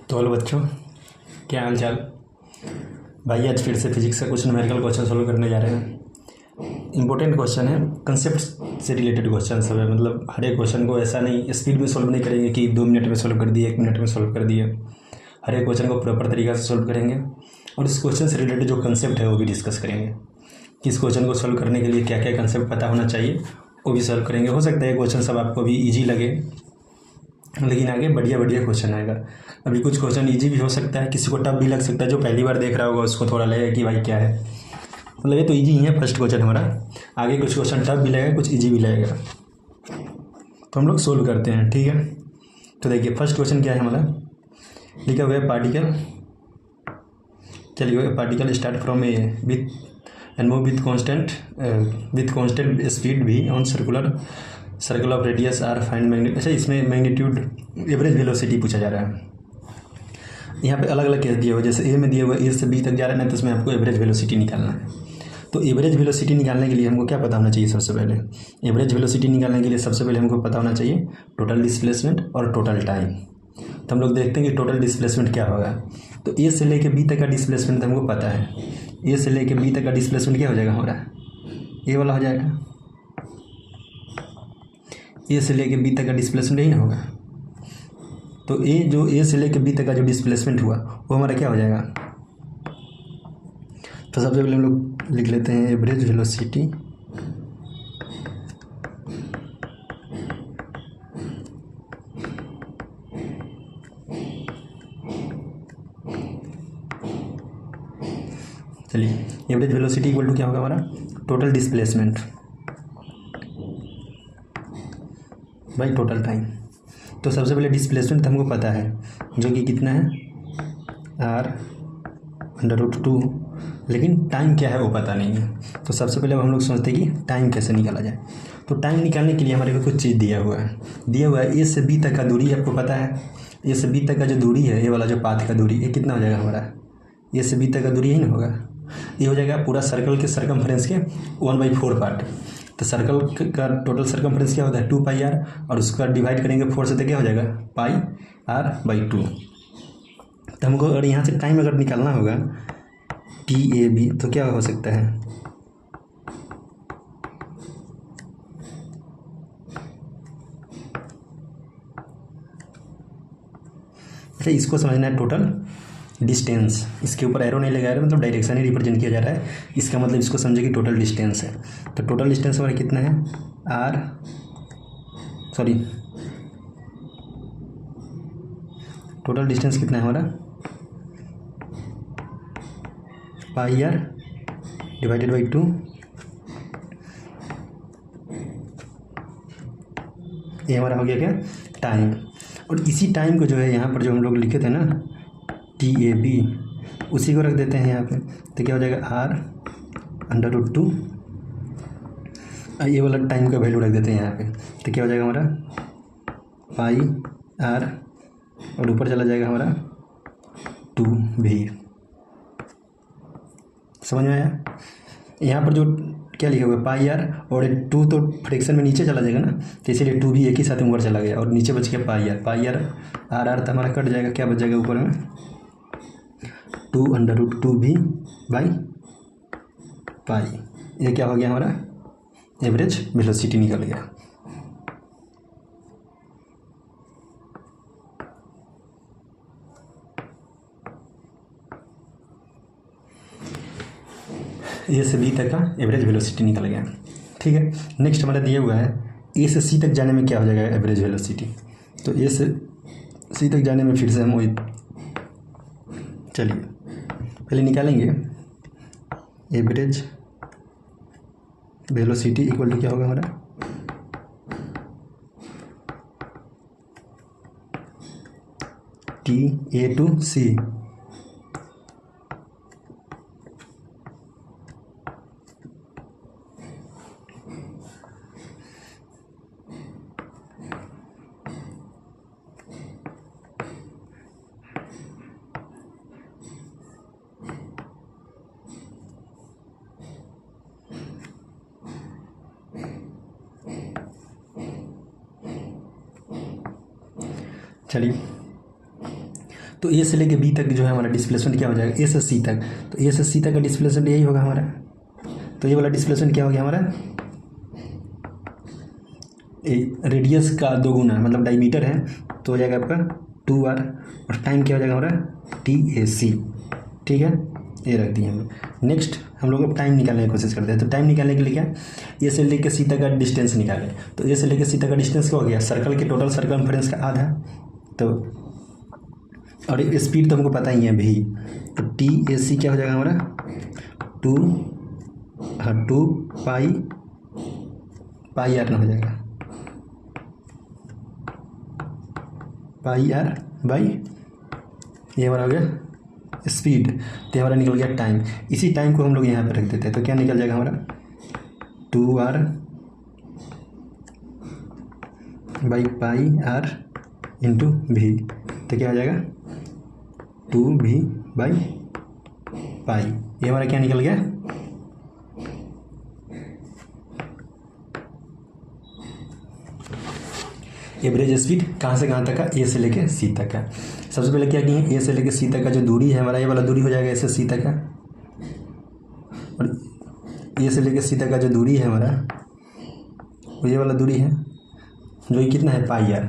तो हेलो बच्चों, क्या हाल चाल। भाई आज फिर से फिजिक्स का कुछ न्यूमेरिकल क्वेश्चन सोल्व करने जा रहे हैं। इंपॉर्टेंट क्वेश्चन है, कंसेप्ट से रिलेटेड क्वेश्चन सब है। मतलब हर एक क्वेश्चन को ऐसा नहीं स्पीड में सोल्व नहीं करेंगे कि 2 मिनट में सोल्व कर दिए, 1 मिनट में सोल्व कर दिए। हर एक क्वेश्चन को प्रॉपर तरीका से सोल्व करेंगे और इस क्वेश्चन से रिलेटेड जो कंसेप्ट है वो भी डिस्कस करेंगे कि इस क्वेश्चन को सोल्व करने के लिए क्या क्या कंसेप्ट पता होना चाहिए, वो भी सोल्व करेंगे। हो सकता है क्वेश्चन सब आपको भी ईजी लगे, लेकिन आगे बढ़िया बढ़िया क्वेश्चन आएगा। अभी कुछ क्वेश्चन इजी भी हो सकता है, किसी को टफ भी लग सकता है। जो पहली बार देख रहा होगा उसको थोड़ा लगेगा कि भाई क्या है, मतलब ये तो इजी ही है फर्स्ट क्वेश्चन हमारा। आगे कुछ क्वेश्चन टफ भी लगेगा, कुछ इजी भी लगेगा, तो हम लोग सोल्व करते हैं। ठीक है, तो देखिए फर्स्ट क्वेश्चन क्या है हमारा। लिखा हुआ है पार्टिकल, चलिए particle start from A with and move with constant speed v on circle of radius R find magnitude. अच्छा, इसमें मैग्नीट्यूड एवरेज वेलोसिटी पूछा जा रहा है। यहाँ पे अलग अलग केस दिया हुआ है, जैसे ए में दिया हुआ ए से बी तक जा रहा है ना, तो इसमें आपको एवरेज वेलोसिटी निकालना है। तो एवरेज वेलोसिटी निकालने के लिए हमको क्या पता होना चाहिए? सबसे पहले एवरेज वेलोसिटी निकालने के लिए सबसे पहले हमको पता होना चाहिए टोटल डिस्प्लेसमेंट और टोटल टाइम। तो हम लोग देखते हैं कि टोटल डिस्प्लेसमेंट क्या होगा। तो ए से लेके बी तक का डिस्प्लेसमेंट हमको पता है। ए से लेके बी तक का डिस्प्लेसमेंट क्या हो जाएगा हमारा? ए वाला हो जाएगा। ए से लेके बी तक का डिस्प्लेसमेंट यही ना होगा। तो ए से लेके बी तक का जो डिस्प्लेसमेंट हुआ वो हमारा क्या हो जाएगा? तो सबसे पहले हम लोग लिख लेते हैं एवरेज वेलोसिटी चलिए एवरेज वेलोसिटी इक्वल टू क्या होगा हमारा? Total displacement by total time. तो सबसे पहले डिस्प्लेसमेंट तो हमको पता है, जो कि कितना है r/√2, लेकिन टाइम क्या है वो पता नहीं है। तो सबसे पहले हम लोग सोचते हैं कि टाइम कैसे निकाला जाए। तो टाइम निकालने के लिए हमारे को कुछ चीज़ दिया हुआ है। ए से बी तक का दूरी आपको पता है। ए से बी तक का जो दूरी है, ये वाला जो पाथ का दूरी, ये कितना हो जाएगा हमारा? ए से बी तक का दूरी यही ना होगा। ये हो जाएगा पूरा सर्कल के सरकमफ्रेंस के 1/4 पार्ट। तो सर्कल का टोटल सरकमफ्रेंस क्या होता है? 2πr, और उसका डिवाइड करेंगे 4 से तो क्या हो जाएगा? πr/2। तो हमको अगर यहाँ से टाइम अगर निकालना होगा TAB, तो क्या हो सकता है? अच्छा, इसको समझना है टोटल डिस्टेंस। इसके ऊपर एरो नहीं लगाया है, मतलब डायरेक्शन ही रिप्रेजेंट किया जा रहा है। इसका मतलब इसको समझे कि टोटल डिस्टेंस है। तो टोटल डिस्टेंस हमारा कितना है? टोटल डिस्टेंस कितना है हमारा? πr/2। ये हमारा हो गया क्या? टाइम। और इसी टाइम को जो है यहाँ पर जो हम लोग लिखे थे ना TAB, उसी को रख देते हैं यहाँ पे। तो क्या हो जाएगा? r/√2। ये वाला टाइम का वैल्यू रख देते हैं यहाँ पे। तो क्या हो जाएगा हमारा? πr, और ऊपर चला जाएगा हमारा 2v। समझ में आया? यहाँ पर जो क्या लिखा हुआ है πr, और 2 तो फ्रैक्शन में नीचे चला जाएगा ना, तो इसीलिए 2v एक ही साथ ऊपर चला गया और नीचे बच गया πr। r तो हमारा कट जाएगा, क्या बच जाएगा ऊपर में? 2√2v/π। ये क्या हो गया हमारा? एवरेज वेलोसिटी निकल गया। ए से बी तक का एवरेज वेलोसिटी निकल गया। ठीक है, नेक्स्ट हमारा दिया हुआ है ए से सी तक जाने में क्या हो जाएगा एवरेज वेलोसिटी। तो ए से सी तक जाने में फिर से हम वही, चलिए पहले निकालेंगे एवरेज वेलोसिटी इक्वल टू क्या होगा हमारा? TA to C। चलिए, तो ए से लेके बी तक जो है हमारा डिस्प्लेसमेंट क्या हो जाएगा, ए से सी तक। तो ए से सी तक का डिस्प्लेसमेंट यही होगा हमारा। तो ये वाला डिस्प्लेसमेंट क्या हो गया हमारा, रेडियस का 2 गुना, मतलब डायमीटर है तो हो जाएगा आपका 2r, और टाइम क्या हो जाएगा हमारा TAC। ठीक है, ये रख दिए हम लोग। नेक्स्ट हम लोग अब टाइम निकालने की कोशिश करते हैं। तो टाइम निकालने के लिए क्या, ए से लेकर सी तक का डिस्टेंस निकालें। तो ए से लेकर सी तक का डिस्टेंस क्या हो गया, सर्कल के टोटल सर्कमफ्रेंस का आधा। तो और स्पीड तो हमको पता ही है भी, तो TAC क्या हो जाएगा हमारा 2 पाई r ना हो जाएगा, पाई r बाई, ये हमारा हो गया स्पीड। तो हमारा निकल गया टाइम। इसी टाइम को हम लोग यहाँ पे रख देते हैं, तो क्या निकल जाएगा हमारा 2r by pi r into भी। तो क्या हो जाएगा 2v बाई पाई। ये हमारा क्या निकल गया, एवरेज स्पीड कहाँ से कहाँ तक का, ए से लेके सी तक का। सबसे पहले क्या किए, ए से लेके सी तक का जो दूरी है हमारा, ये वाला दूरी हो जाएगा ए से सी तक का, और ए से लेके सी तक का जो दूरी है हमारा वो ये वाला दूरी है, जो ये कितना है पाई आर।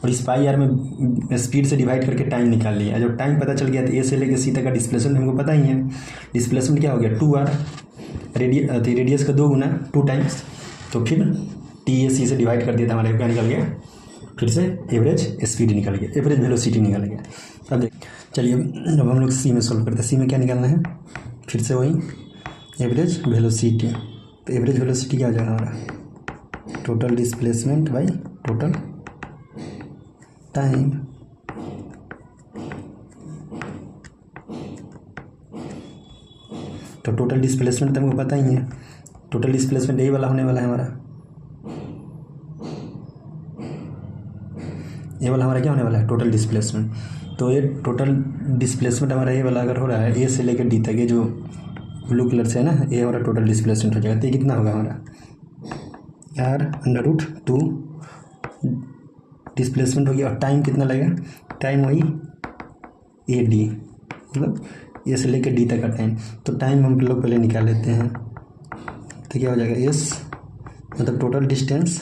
और इस पाई आर में स्पीड से डिवाइड करके टाइम निकाल लिया। जब टाइम पता चल गया तो ए से लेके सी तक का डिस्प्लेसमेंट हमको पता ही है। डिस्प्लेसमेंट क्या हो गया 2r, रेडियस का 2 गुना 2 टाइम्स, तो फिर TAC से डिवाइड कर दिया था, हमारे क्या निकल गया, फिर से एवरेज स्पीड निकल गया, एवरेज वेलोसिटी निकल गया। अब देख चलिए अब हम लोग सी में सॉल्व करते हैं। सी में क्या निकालना है, फिर से वही एवरेज वेलोसिटी। तो एवरेज वेलोसिटी क्या हो जाएगा हमारा, total displacement by total time. तो टोटल डिस्प्लेसमेंट तो हमको पता ही है, टोटल डिस्प्लेसमेंट यही वाला होने वाला है हमारा। ये वाला हमारा क्या होने वाला है, टोटल डिस्प्लेसमेंट। तो ये टोटल डिस्प्लेसमेंट हमारा ये वाला अगर हो रहा है ए से लेकर डी तक, ये जो ब्लू कलर से है ना, ये हमारा टोटल डिस्प्लेसमेंट हो जाएगा। तो ये कितना होगा हमारा r√2 डिस्प्लेसमेंट हो गया। और टाइम कितना लगेगा, टाइम वही AD, मतलब ए से लेकर डी तक का टाइम। तो टाइम हम लोग पहले निकाल लेते हैं। तो क्या हो जाएगा S मतलब टोटल डिस्टेंस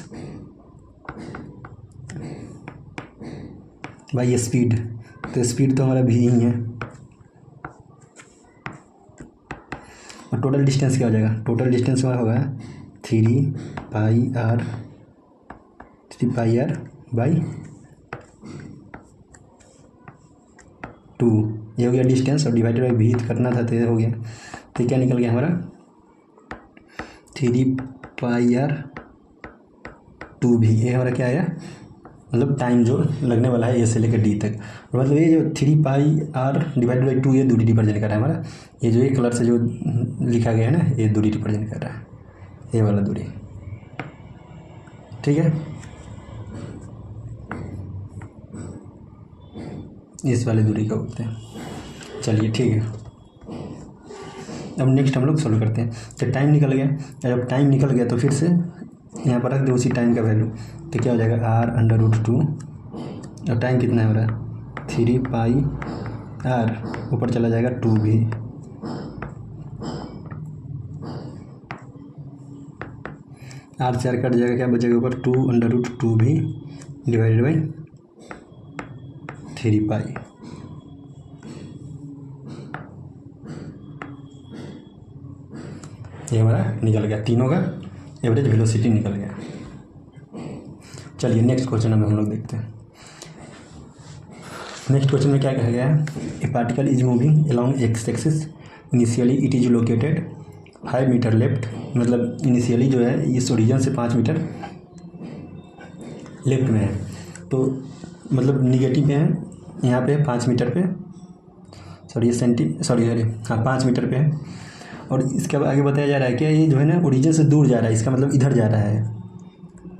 बाई स्पीड। तो स्पीड तो हमारा भी ही है, और टोटल डिस्टेंस क्या हो जाएगा, टोटल डिस्टेंस हमारा होगा 3 पाई r बाई 2। ये हो गया डिस्टेंस, और डिवाइडेड बाई भी करना था तो ये हो गया। तो क्या निकल गया हमारा 3 पाई r 2v। ये हमारा क्या आया, मतलब टाइम जो लगने वाला है ए से लेकर डी तक। मतलब ये जो 3 पाई r डिवाइडेड बाई 2 ये दूरी रिप्रेजेंट कर रहा है हमारा। ये जो ये कलर से जो लिखा गया है ना, ये दूरी रिप्रेजेंट कर रहा है, ये वाला दूरी। ठीक है, इस वाले दूरी का बोलते हैं। चलिए ठीक है, अब नेक्स्ट हम लोग सोल्व करते हैं। तो टाइम निकल गया, जब टाइम निकल गया तो फिर से यहाँ पर रख दो उसी टाइम का वैल्यू। तो क्या हो जाएगा r√2, और टाइम कितना है हमारा 3 पाई r, ऊपर चला जाएगा 2v। r से r कट जाएगा, क्या बचेगा ऊपर 2√2v डिवाइडेड बाई 3 पाई। ये हमारा निकल गया, तीनों का एवरेज वेलोसिटी निकल गया। चलिए नेक्स्ट क्वेश्चन हम लोग देखते हैं। नेक्स्ट क्वेश्चन में क्या कहा गया है, a particle is moving along x axis, initially it is located 5 metre left. मतलब इनिशियली जो है इस ओरिजिन से 5 मीटर लेफ्ट में है, तो मतलब निगेटिव में है यहाँ पे 5 मीटर पे, हाँ 5 मीटर पे है। और इसके आगे बताया जा रहा है कि ये जो है ना ओरिजिन से दूर जा रहा है, इसका मतलब इधर जा रहा है,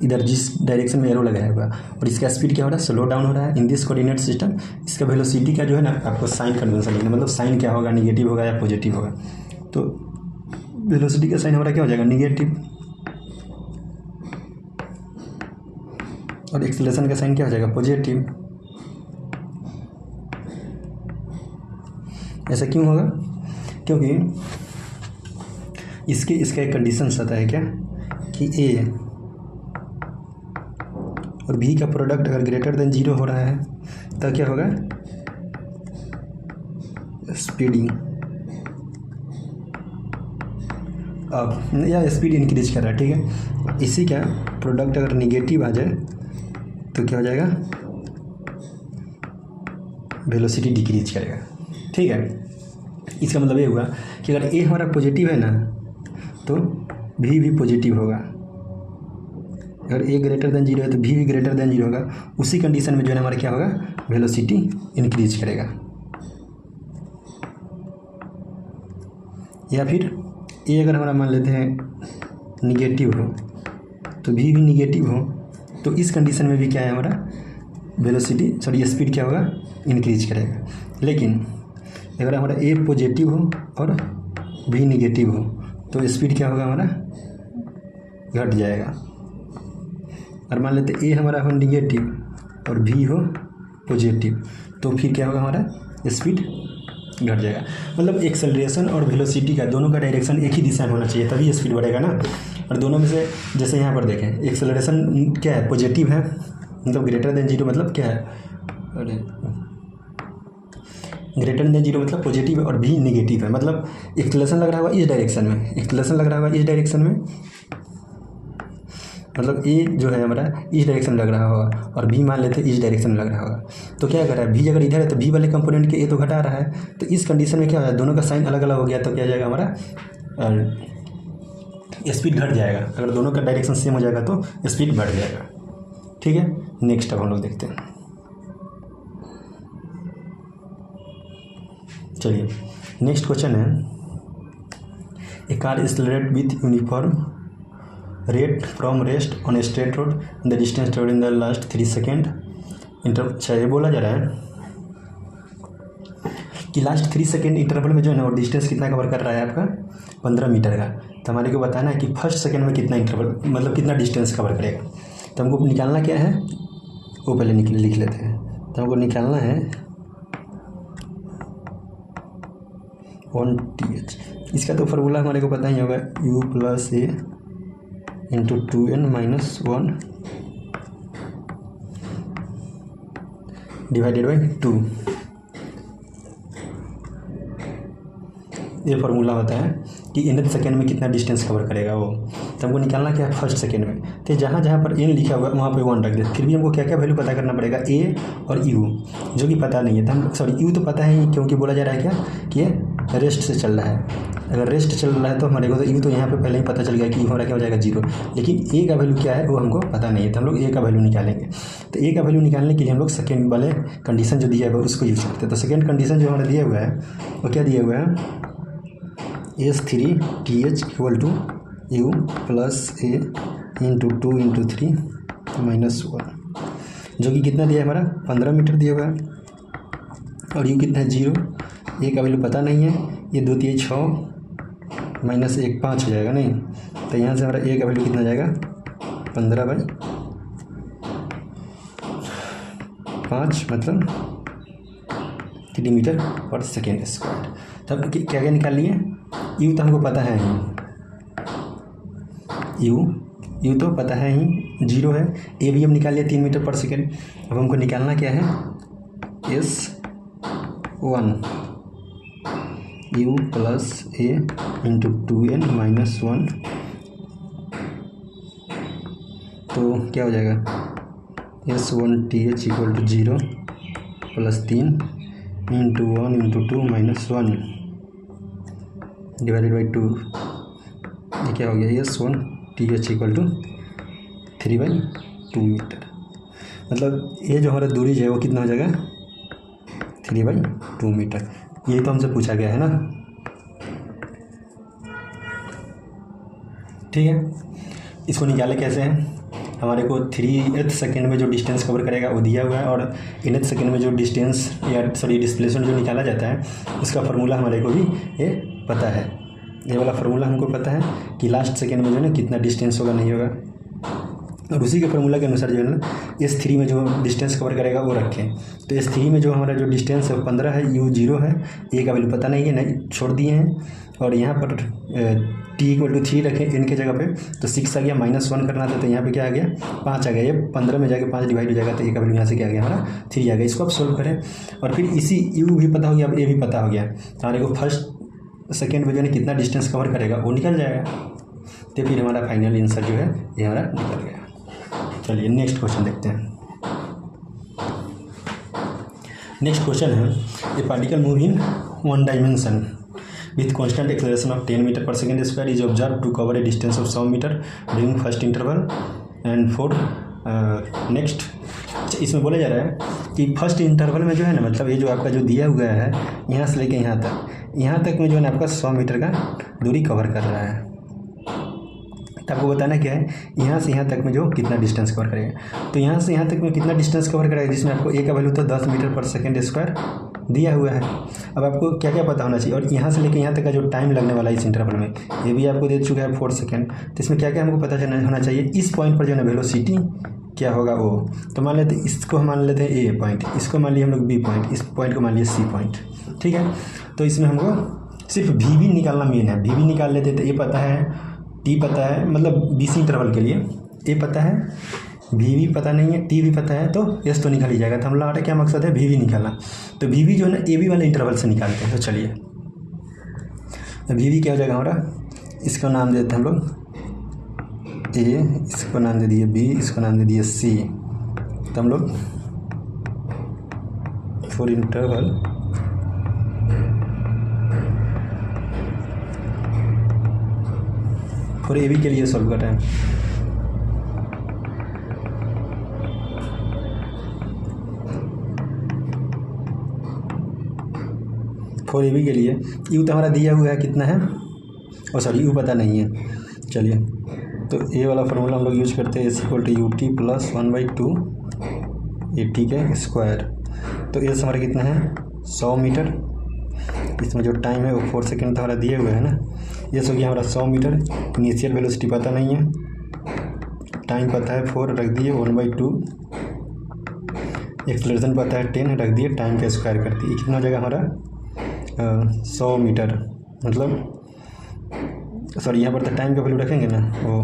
इधर जिस डायरेक्शन में एरो लगाया हुआ। और इसका स्पीड क्या हो रहा है, स्लो डाउन हो रहा है इन दिस कोऑर्डिनेट सिस्टम। इसका वेलोसिटी का जो है ना आपको साइन कन्वेंशन लेना, मतलब साइन क्या होगा, निगेटिव होगा या पॉजिटिव होगा। तो वेलोसिटी का साइन हमारा क्या हो जाएगा, निगेटिव, और एक्सेलरेशन का साइन क्या हो जाएगा, पॉजिटिव। ऐसा क्यों होगा? क्योंकि इसका एक कंडीशन आता है क्या कि ए और बी का प्रोडक्ट अगर ग्रेटर देन 0 हो रहा है तो क्या होगा? स्पीडिंग अब या स्पीड इंक्रीज कर रहा है, ठीक है। इसी का प्रोडक्ट अगर निगेटिव आ जाए तो क्या हो जाएगा? वेलोसिटी डिक्रीज करेगा, ठीक है। इसका मतलब ये हुआ कि अगर ए हमारा पॉजिटिव है ना तो भी पॉजिटिव होगा। अगर ए ग्रेटर देन 0 है तो भी ग्रेटर देन 0 होगा। उसी कंडीशन में जो है हमारा क्या होगा? वेलोसिटी इंक्रीज करेगा। या फिर ए अगर हमारा मान लेते हैं निगेटिव हो तो भी निगेटिव हो, तो इस कंडीशन में भी क्या है हमारा? वेलोसिटी स्पीड क्या होगा? इंक्रीज करेगा। लेकिन अगर हमारा ए पॉजिटिव हो और भी निगेटिव हो तो स्पीड क्या होगा? हमारा घट जाएगा। और मान लेते ए हमारा हो निगेटिव और भी हो पॉजिटिव तो फिर क्या होगा? हमारा स्पीड घट जाएगा। मतलब एक्सेलरेशन और वेलोसिटी का दोनों का डायरेक्शन एक ही दिशा में होना चाहिए, तभी स्पीड बढ़ेगा ना। और दोनों में से जैसे यहाँ पर देखें, एक्सेलरेशन क्या है? पॉजिटिव है, मतलब ग्रेटर देन 0 मतलब क्या है? अरे ग्रेटर देन 0 मतलब पॉजिटिव है और भी निगेटिव है, मतलब एक्सेलरेशन लग रहा होगा इस डायरेक्शन में, एक्सेलरेशन लग रहा होगा इस डायरेक्शन में, मतलब ए जो है हमारा इस डायरेक्शन में लग रहा होगा और भी मान लेते हैं इस डायरेक्शन में लग रहा होगा। तो क्या कर रहा है? भी अगर इधर है तो भी वाले कंपोनेंट के ए तो घटा रहा है, तो इस कंडीशन में क्या हो जाएगा? दोनों का साइन अलग अलग हो गया तो क्या जाएगा? हमारा स्पीड घट जाएगा। अगर दोनों का डायरेक्शन सेम हो जाएगा तो स्पीड बढ़ जाएगा, ठीक है। नेक्स्ट अब हम लोग देखते हैं। चलिए नेक्स्ट क्वेश्चन है, a car accelerate with uniform rate from rest on a straight road the distance travelled in the last 3 second interval. अच्छा, ये बोला जा रहा है कि लास्ट 3 सेकेंड इंटरवल में जो है ना वो डिस्टेंस कितना कवर कर रहा है आपका? 15 मीटर का। तो हमारे को बताना है कि फर्स्ट सेकेंड में कितना इंटरवल, मतलब कितना डिस्टेंस कवर करेगा। तो हमको निकालना क्या है वो पहले लिख लेते हैं। तो हमको निकालना है 1th। इसका तो फार्मूला हमारे को पता ही होगा, u + a × 2n - 1 / 2। ये फार्मूला होता है कि nth सेकेंड में कितना डिस्टेंस कवर करेगा वो। तो हमको निकालना क्या है फर्स्ट सेकेंड में। तो जहाँ जहाँ पर n लिखा हुआ है वहाँ पे 1 रख दे। फिर भी हमको क्या क्या वैल्यू पता करना पड़ेगा? a और u, जो कि पता नहीं है। तो हम u तो पता है ही, क्योंकि बोला जा रहा है क्या कि ये रेस्ट से चल रहा है। अगर रेस्ट चल रहा है तो हमारे को तो u तो यहाँ पे पहले ही पता चल गया कि हमारा क्या हो जाएगा? 0। लेकिन a का वैल्यू क्या है वो हमको पता नहीं है, तो हम लोग a का वैल्यू निकालेंगे। तो a का वैल्यू निकालने के लिए हम लोग सेकेंड वाले कंडीशन जो दिया है उसको यूज करते हैं। तो सेकेंड कंडीशन जो हमारा दिया हुआ है वो क्या दिया हुआ है? S3TH = u + a × 2 × 3 - 1, जो कि कितना दिया है हमारा? 15 मीटर दिया हुआ है। और u कितना है? 0। a का वैल्यू पता नहीं है, ये 2 3 6 -1 5 हो जाएगा नहीं। तो यहाँ से हमारा a का वैल्यू कितना जाएगा? 15/5 मतलब 3 मीटर/सेकेंड²। तब क्या क्या निकाल लिए? u तो हमको पता है ही, u तो पता है ही 0 है। a भी हम निकाल लिया 3 मीटर/सेकेंड। अब हमको निकालना क्या है? S1 u + a × 2n - 1, तो क्या हो जाएगा? S1TH = 0 + 3 × 1 × 2 - 1 / 2। ये क्या हो गया? S1TH = 3/2 metre. मतलब ये जो हमारा दूरी है वो कितना हो जाएगा? 3/2 मीटर। यही तो हमसे पूछा गया है ना, ठीक है। इसको निकाले कैसे हैं? हमारे को 3th सेकेंड में जो डिस्टेंस कवर करेगा वो दिया हुआ है, और nth सेकेंड में जो डिस्टेंस या डिस्प्लेसमेंट जो निकाला जाता है उसका फार्मूला हमारे को भी ये पता है। ये वाला फार्मूला हमको पता है कि लास्ट सेकेंड में जो है ना कितना डिस्टेंस होगा नहीं होगा। और उसी के फॉर्मूला के अनुसार जो है ना S3 में जो डिस्टेंस कवर करेगा वो रखें। तो S3 में जो हमारा जो डिस्टेंस है 15 है, U 0 है, ए का वैल्यू पता नहीं है, नहीं छोड़ दिए हैं। और यहाँ पर T=3 रखें n के जगह पे, तो 6 आ गया, -1 करना था तो यहाँ पे क्या आ गया 5 आ गया। ये 15 में जाके 5 डिवाइड हो जाएगा तो ए का वैल्यू यहाँ से क्या आ गया हमारा 3 आ गया। इसको आप सोल्व करें और फिर इसी U भी पता हो गया, अब ए भी पता हो गया, हमारे को फर्स्ट सेकेंड में जो है कितना डिस्टेंस कवर करेगा वो निकल जाएगा। तो फिर हमारा फाइनल आंसर जो है ये हमारा निकल गया। चलिए नेक्स्ट क्वेश्चन देखते हैं। नेक्स्ट क्वेश्चन है a particle move in one dimension with constant acceleration of 10 metre per second square is observe to cover a distance of 100 meter during first interval and for next. इसमें बोला जा रहा है कि first interval में जो है ना, मतलब ये जो आपका जो दिया हुआ है यहाँ से लेके यहाँ तक में जो है ना आपका 100 मीटर का दूरी कवर कर रहा है। तो आपको बताना क्या है, यहाँ से यहाँ तक में जो कितना डिस्टेंस कवर करेगा। तो यहाँ से यहाँ तक में कितना डिस्टेंस कवर करेगा, जिसमें आपको ए का वैल्यू तो 10 मीटर पर सेकेंड स्क्वायर दिया हुआ है। अब आपको क्या क्या पता होना चाहिए, और यहाँ से लेकर यहाँ तक का जो टाइम लगने वाला है इस इंटरवल में ये भी आपको दे चुका है 4 सेकेंड। तो इसमें क्या क्या हमको पता होना चाहिए, इस पॉइंट पर जो है ना वेलोसिटी क्या होगा वो। तो मान लेते इसको हम मान लेते हैं ए पॉइंट, इसको मान लिया हम लोग बी पॉइंट, इस पॉइंट को मान लिया सी पॉइंट, ठीक है। तो इसमें हमको सिर्फ वी निकालना मेन है, वी निकाल लेते तो ए पता है, टी पता है, मतलब BC इंटरवल के लिए ए पता है, वी पता नहीं है, टी भी पता है, तो एस तो निकल ही जाएगा। तो हम लोग क्या मकसद है वी निकालना। तो वी जो है ना AB वाले इंटरवल से निकालते हैं। तो चलिए वी क्या हो जाएगा हमारा, इसको नाम देते हैं हम लोग ए, इसको नाम दे दिए B, इसको नाम दे दिए C। तो हम लोग फॉर इंटरवल फॉर AB के लिए सॉल्व कर रहे हैं। फॉर AB के लिए U तो हमारा दिया हुआ है कितना है, और सॉरी U पता नहीं है। चलिए तो ए वाला फार्मूला हम लोग यूज करते हैं, S=UT + 1/2 AT के स्क्वायर। तो एस हमारा कितना है 100 मीटर, इसमें जो टाइम है वो 4 सेकेंड तो हमारा दिए हुए है ना। ये हो गया हमारा 100 मीटर, इनिशियल वेलोसिटी पता नहीं है, टाइम पता है 4 रख दिए, 1/2 एक्सेलरेशन पता है 10 रख दिए, टाइम का स्क्वायर कर दिए। कितना हो जाएगा हमारा 100 मीटर, मतलब सॉरी यहाँ पर तो टाइम का वैल्यू रखेंगे ना, वो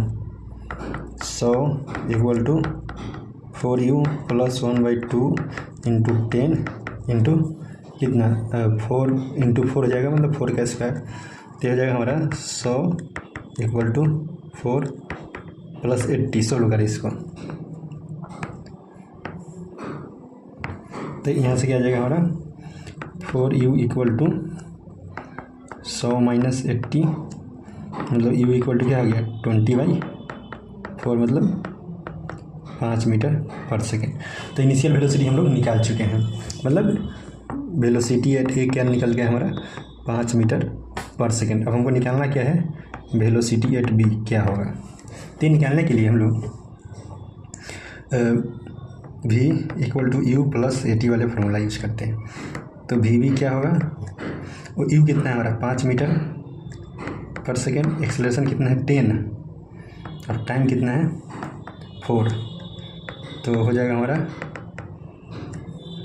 100 = 4U + 1/2 × 10 इंटू कितना 4 × 4 हो जाएगा, मतलब 4 का स्क्वायर। तो हो जाएगा हमारा 100 = 4 + 80 सोल्व करें इसको। तो यहाँ से क्या आ जाएगा हमारा 4U = 100 - 80, मतलब U = क्या हो गया 20/4, मतलब 5 मीटर पर सेकेंड। तो इनिशियल वेलोसिटी हम लोग निकाल चुके हैं, मतलब वेलोसिटी एट ए क्या निकल गया हमारा 5 मीटर पर सेकेंड। अब हमको निकालना क्या है वेलोसिटी एट बी क्या होगा। तो निकालने के लिए हम लोग V = U + AT वाले फार्मूला यूज करते हैं। तो V क्या होगा, वो U कितना है हमारा 5 मीटर पर सेकेंड, एक्सेलरेशन कितना है 10 और टाइम कितना है 4। तो हो जाएगा हमारा,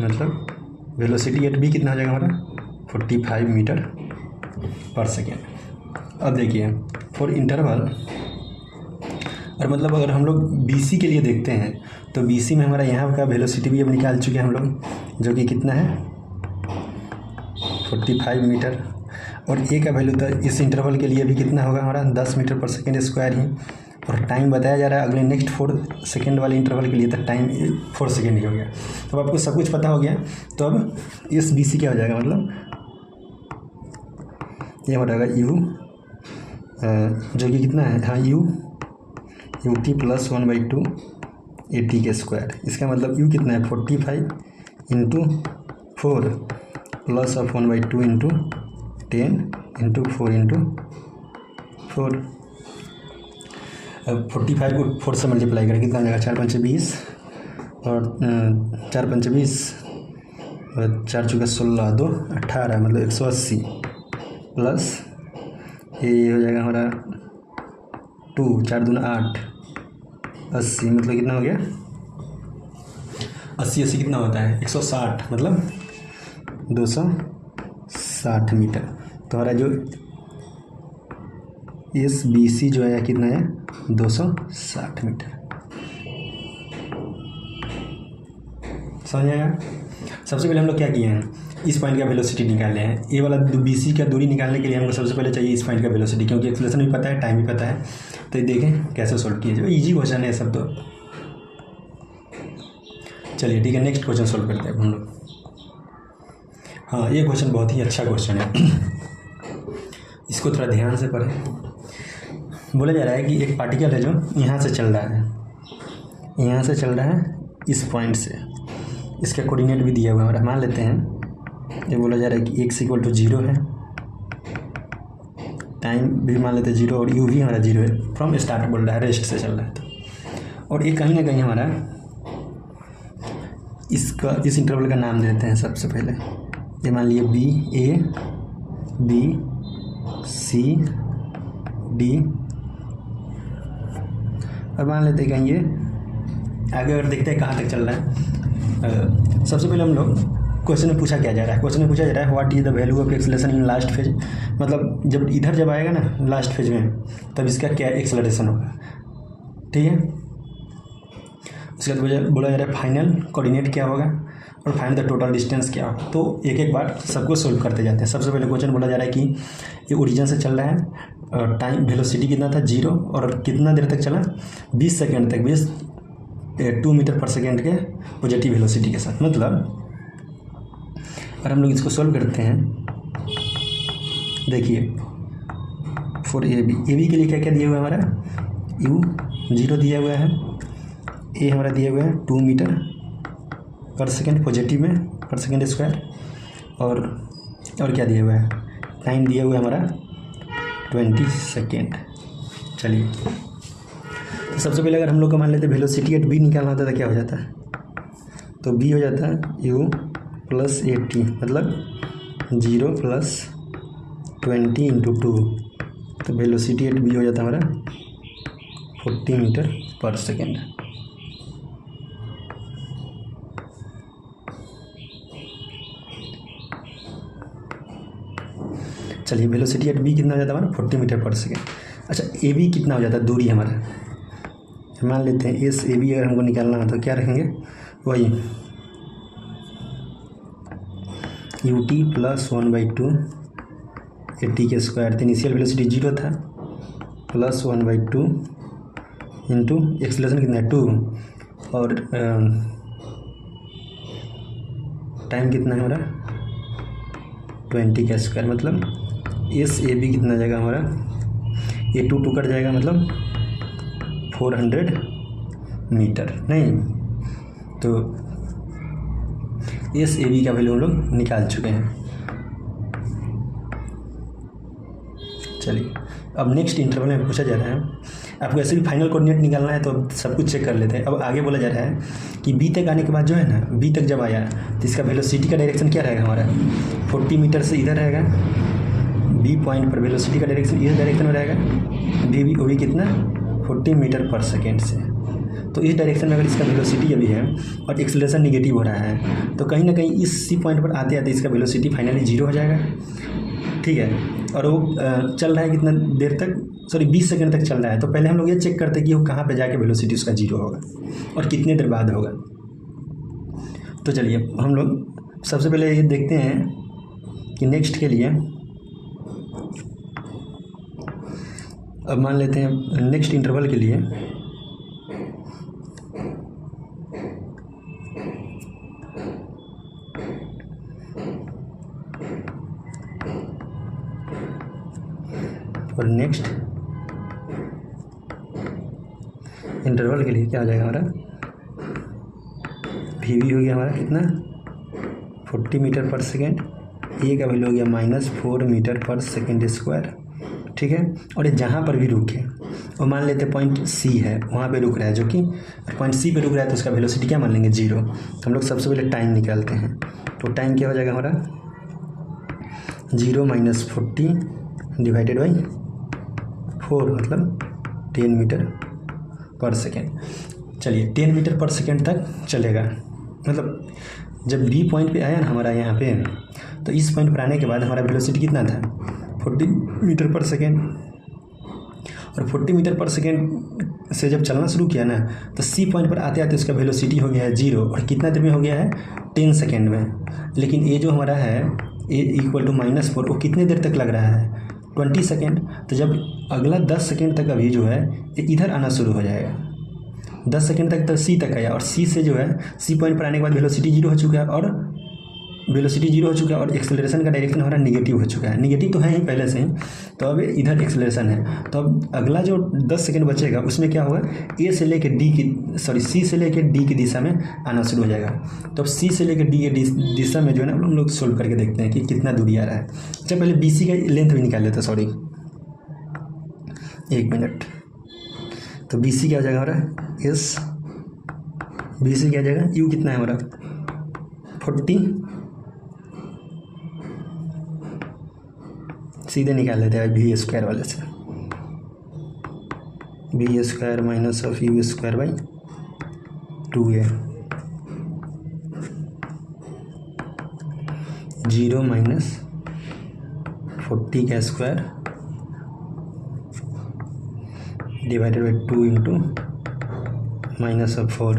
मतलब वेलोसिटी एट बी कितना हो जाएगा हमारा 45 मीटर पर सेकेंड। अब देखिए फॉर इंटरवल, और मतलब अगर हम लोग BC के लिए देखते हैं तो BC में हमारा यहाँ का वेलोसिटी भी अब निकाल चुके हैं हम लोग, जो कि कितना है 45 मीटर, और ए का वैल्यू तो इस इंटरवल के लिए भी कितना होगा हमारा 10 मीटर पर सेकेंड स्क्वायर ही, और टाइम बताया जा रहा है अगले नेक्स्ट 4 सेकेंड वाले इंटरवल के लिए, तो टाइम 4 सेकेंड ही हो गया। तो आपको सब कुछ पता हो गया। तो अब इस BC क्या हो जाएगा, मतलब ये हो जाएगा U जो कि कितना है, हाँ UT + 1/2 AT के स्क्वायर। इसका मतलब U कितना है 45 × 4 + 1/2 × 10 × 4 × 4। 45 को 4 से मल्टीप्लाई करें कितना आ जाएगा 4 × 5 = 20, और 4 × 5 = 20, 4 × 4 = 16, 2 = 18, मतलब 180 प्लस ये हो जाएगा हमारा 2, 4 × 2 = 8, 80 मतलब कितना हो गया 80 कितना होता है 160 मतलब 260 मीटर। तो हमारा जो SBC जो है कितना है 260 मीटर। समझ आया। सबसे पहले हम लोग क्या किए हैं इस पॉइंट का वेलोसिटी निकाले हैं। ये वाला BC का दूरी निकालने के लिए हमको सबसे पहले चाहिए इस पॉइंट का वेलोसिटी, क्योंकि एक्सेलरेशन भी पता है टाइम भी पता है। तो ये देखें कैसे सॉल्व किए जाए, इजी क्वेश्चन है सब। तो चलिए ठीक है नेक्स्ट क्वेश्चन सॉल्व करते हैं हम लोग। हाँ ये क्वेश्चन बहुत ही अच्छा क्वेश्चन है, इसको थोड़ा ध्यान से पढ़ें। बोला जा रहा है कि एक पार्टिकल है जो यहाँ से चल रहा है, यहाँ से चल रहा है इस पॉइंट से, इसका कोऑर्डिनेट भी दिया हुआ है हमारा। मान लेते हैं ये बोला जा रहा है कि x = 0 है, टाइम भी मान लेते हैं 0 और u भी हमारा 0 है। फ्रॉम स्टार्ट बोल रहा है, रेस्ट से चल रहा है। तो और ये कहीं ना कहीं हमारा इस इंटरवल का नाम देते हैं सबसे पहले। ये मान लिए A B C D और मान लेते हैं कहीं ये आगे अगर देखते हैं कहाँ तक चल रहा है। सबसे पहले हम लोग क्वेश्चन में पूछा क्या जा रहा है, क्वेश्चन में पूछा जा रहा है what is the value of acceleration in last phase. मतलब जब इधर जब आएगा ना लास्ट फेज में तब इसका क्या एक्सेलरेशन होगा, ठीक है। उसके बाद बोला जा रहा है फाइनल कोऑर्डिनेट क्या होगा और फाइंड द टोटल डिस्टेंस क्या होगा। तो एक एक बार सबको सोल्व करते जाते हैं। सबसे पहले क्वेश्चन बोला जा रहा है कि ये ओरिजिन से चल रहा है, टाइम वेलोसिटी कितना था 0 और कितना देर तक चला 20 सेकेंड तक, 2 मीटर पर सेकेंड के पॉजिटिव वेलोसिटी के साथ। मतलब और हम लोग इसको सोल्व करते हैं। देखिए फॉर AB के लिए क्या क्या दिया हुआ है हमारा U 0 दिया हुआ है, A हमारा दिया हुआ है 2 मीटर पर सेकेंड पॉजिटिव में पर सेकेंड स्क्वायर, और क्या दिया हुआ है टाइम दिया हुआ है हमारा 20 सेकेंड। चलिए तो सबसे पहले अगर हम लोग को मान लेते वेलोसिटी एट B निकालना होता तो क्या हो जाता है, तो B हो जाता है U + 80 मतलब 0 + 20 × 2, तो वेलोसिटी एट B हो जाता है हमारा 40 मीटर पर सेकेंड। चलिए वेलोसिटी एट B कितना हो जाता है हमारा 40 मीटर पर सेकेंड। अच्छा AB कितना हो जाता है दूरी हमारा, मान लेते हैं SAB अगर हमको निकालना है तो क्या रखेंगे वही UT + 1/2 80 के स्क्वायर। तो इनिशियल वेलोसिटी 0 था + 1/2 इंटू एक्सेलरेशन कितना है 2 और टाइम कितना है हमारा 20 का स्क्वायर। मतलब SAB कितना जाएगा हमारा, ये 2 कट जाएगा मतलब 400 मीटर नहीं, तो SAB का वैल्यू हम लोग निकाल चुके हैं। चलिए अब नेक्स्ट इंटरवल में पूछा जा रहा है आपको ऐसे भी फाइनल कोऑर्डिनेट निकालना है, तो अब सब कुछ चेक कर लेते हैं। अब आगे बोला जा रहा है कि B तक आने के बाद जो है ना B तक जब आया तो इसका वेलोसिटी का डायरेक्शन क्या रहेगा हमारा 40 मीटर से इधर रहेगा, B पॉइंट पर वेलोसिटी का डायरेक्शन इस डायरेक्शन में रहेगा, वो भी कितना 40 मीटर पर सेकेंड से। तो इस डायरेक्शन में अगर इसका वेलोसिटी अभी है और एक्सेलरेशन निगेटिव हो रहा है तो कहीं ना कहीं इसी पॉइंट पर आते आते इसका वेलोसिटी फाइनली 0 हो जाएगा, ठीक है। और वो चल रहा है कितना देर तक, सॉरी 20 सेकंड तक चल रहा है। तो पहले हम लोग ये चेक करते हैं कि वो कहाँ पे जाके वेलोसिटी उसका 0 होगा और कितने देर बाद होगा। तो चलिए हम लोग सबसे पहले ये देखते हैं कि नेक्स्ट के लिए अब मान लेते हैं नेक्स्ट इंटरवल के लिए और नेक्स्ट इंटरवल के लिए क्या आ जाएगा हमारा VV हो गया हमारा कितना 40 मीटर पर सेकेंड, A का वैल्यू हो गया -4 मीटर पर सेकेंड स्क्वायर, ठीक है। और ये जहाँ पर भी रुके और मान लेते पॉइंट C है वहाँ पे रुक रहा है, जो कि पॉइंट C पे रुक रहा है तो उसका वेलोसिटी क्या मान लेंगे 0। तो हम लोग सबसे पहले टाइम निकालते हैं। तो टाइम क्या हो जाएगा हमारा 0 - 40 / 4 मतलब 10 मीटर पर सेकेंड। चलिए 10 मीटर पर सेकेंड तक चलेगा, मतलब जब बी पॉइंट पे आया ना हमारा यहाँ पे, तो इस पॉइंट पर आने के बाद हमारा वेलोसिटी कितना था 40 मीटर पर सेकेंड, और 40 मीटर पर सेकेंड से जब चलना शुरू किया ना तो सी पॉइंट पर आते आते उसका वेलोसिटी हो गया है 0, और कितना देर में हो गया है 10 सेकेंड में। लेकिन ये जो हमारा है ए इक्वल टू -4, वो कितने देर तक लग रहा है 20 सेकेंड। तो जब अगला 10 सेकेंड तक अभी जो है ये इधर आना शुरू हो जाएगा, 10 सेकेंड तक तो सी तक आया, और सी से जो है सी पॉइंट पर आने के बाद वेलोसिटी 0 हो चुका है, और एक्सेलरेशन का डायरेक्शन हमारा निगेटिव हो चुका है। निगेटिव तो है ही पहले से ही, तो अब इधर एक्सेलरेशन है। तो अब अगला जो 10 सेकेंड बचेगा उसमें क्या होगा, सी से लेकर डी की दिशा में आना शुरू हो जाएगा। तो अब सी से लेकर डी की दिशा में जो है ना हम लोग सोल्व करके देखते हैं कि कितना दूरी आ रहा है। अच्छा पहले बी सी का लेंथ भी निकाल लेते हैं, सॉरी 1 मिनट। तो बी सी क्या हो जाएगा हमारा, बी सी क्या हो जाएगा, यू कितना है हमारा 40, सीधे निकाल लेते हैं वी स्क्वायर वाले से, v square minus of u square by 2a, 0 minus 40 का square divided by 2 into minus of 4,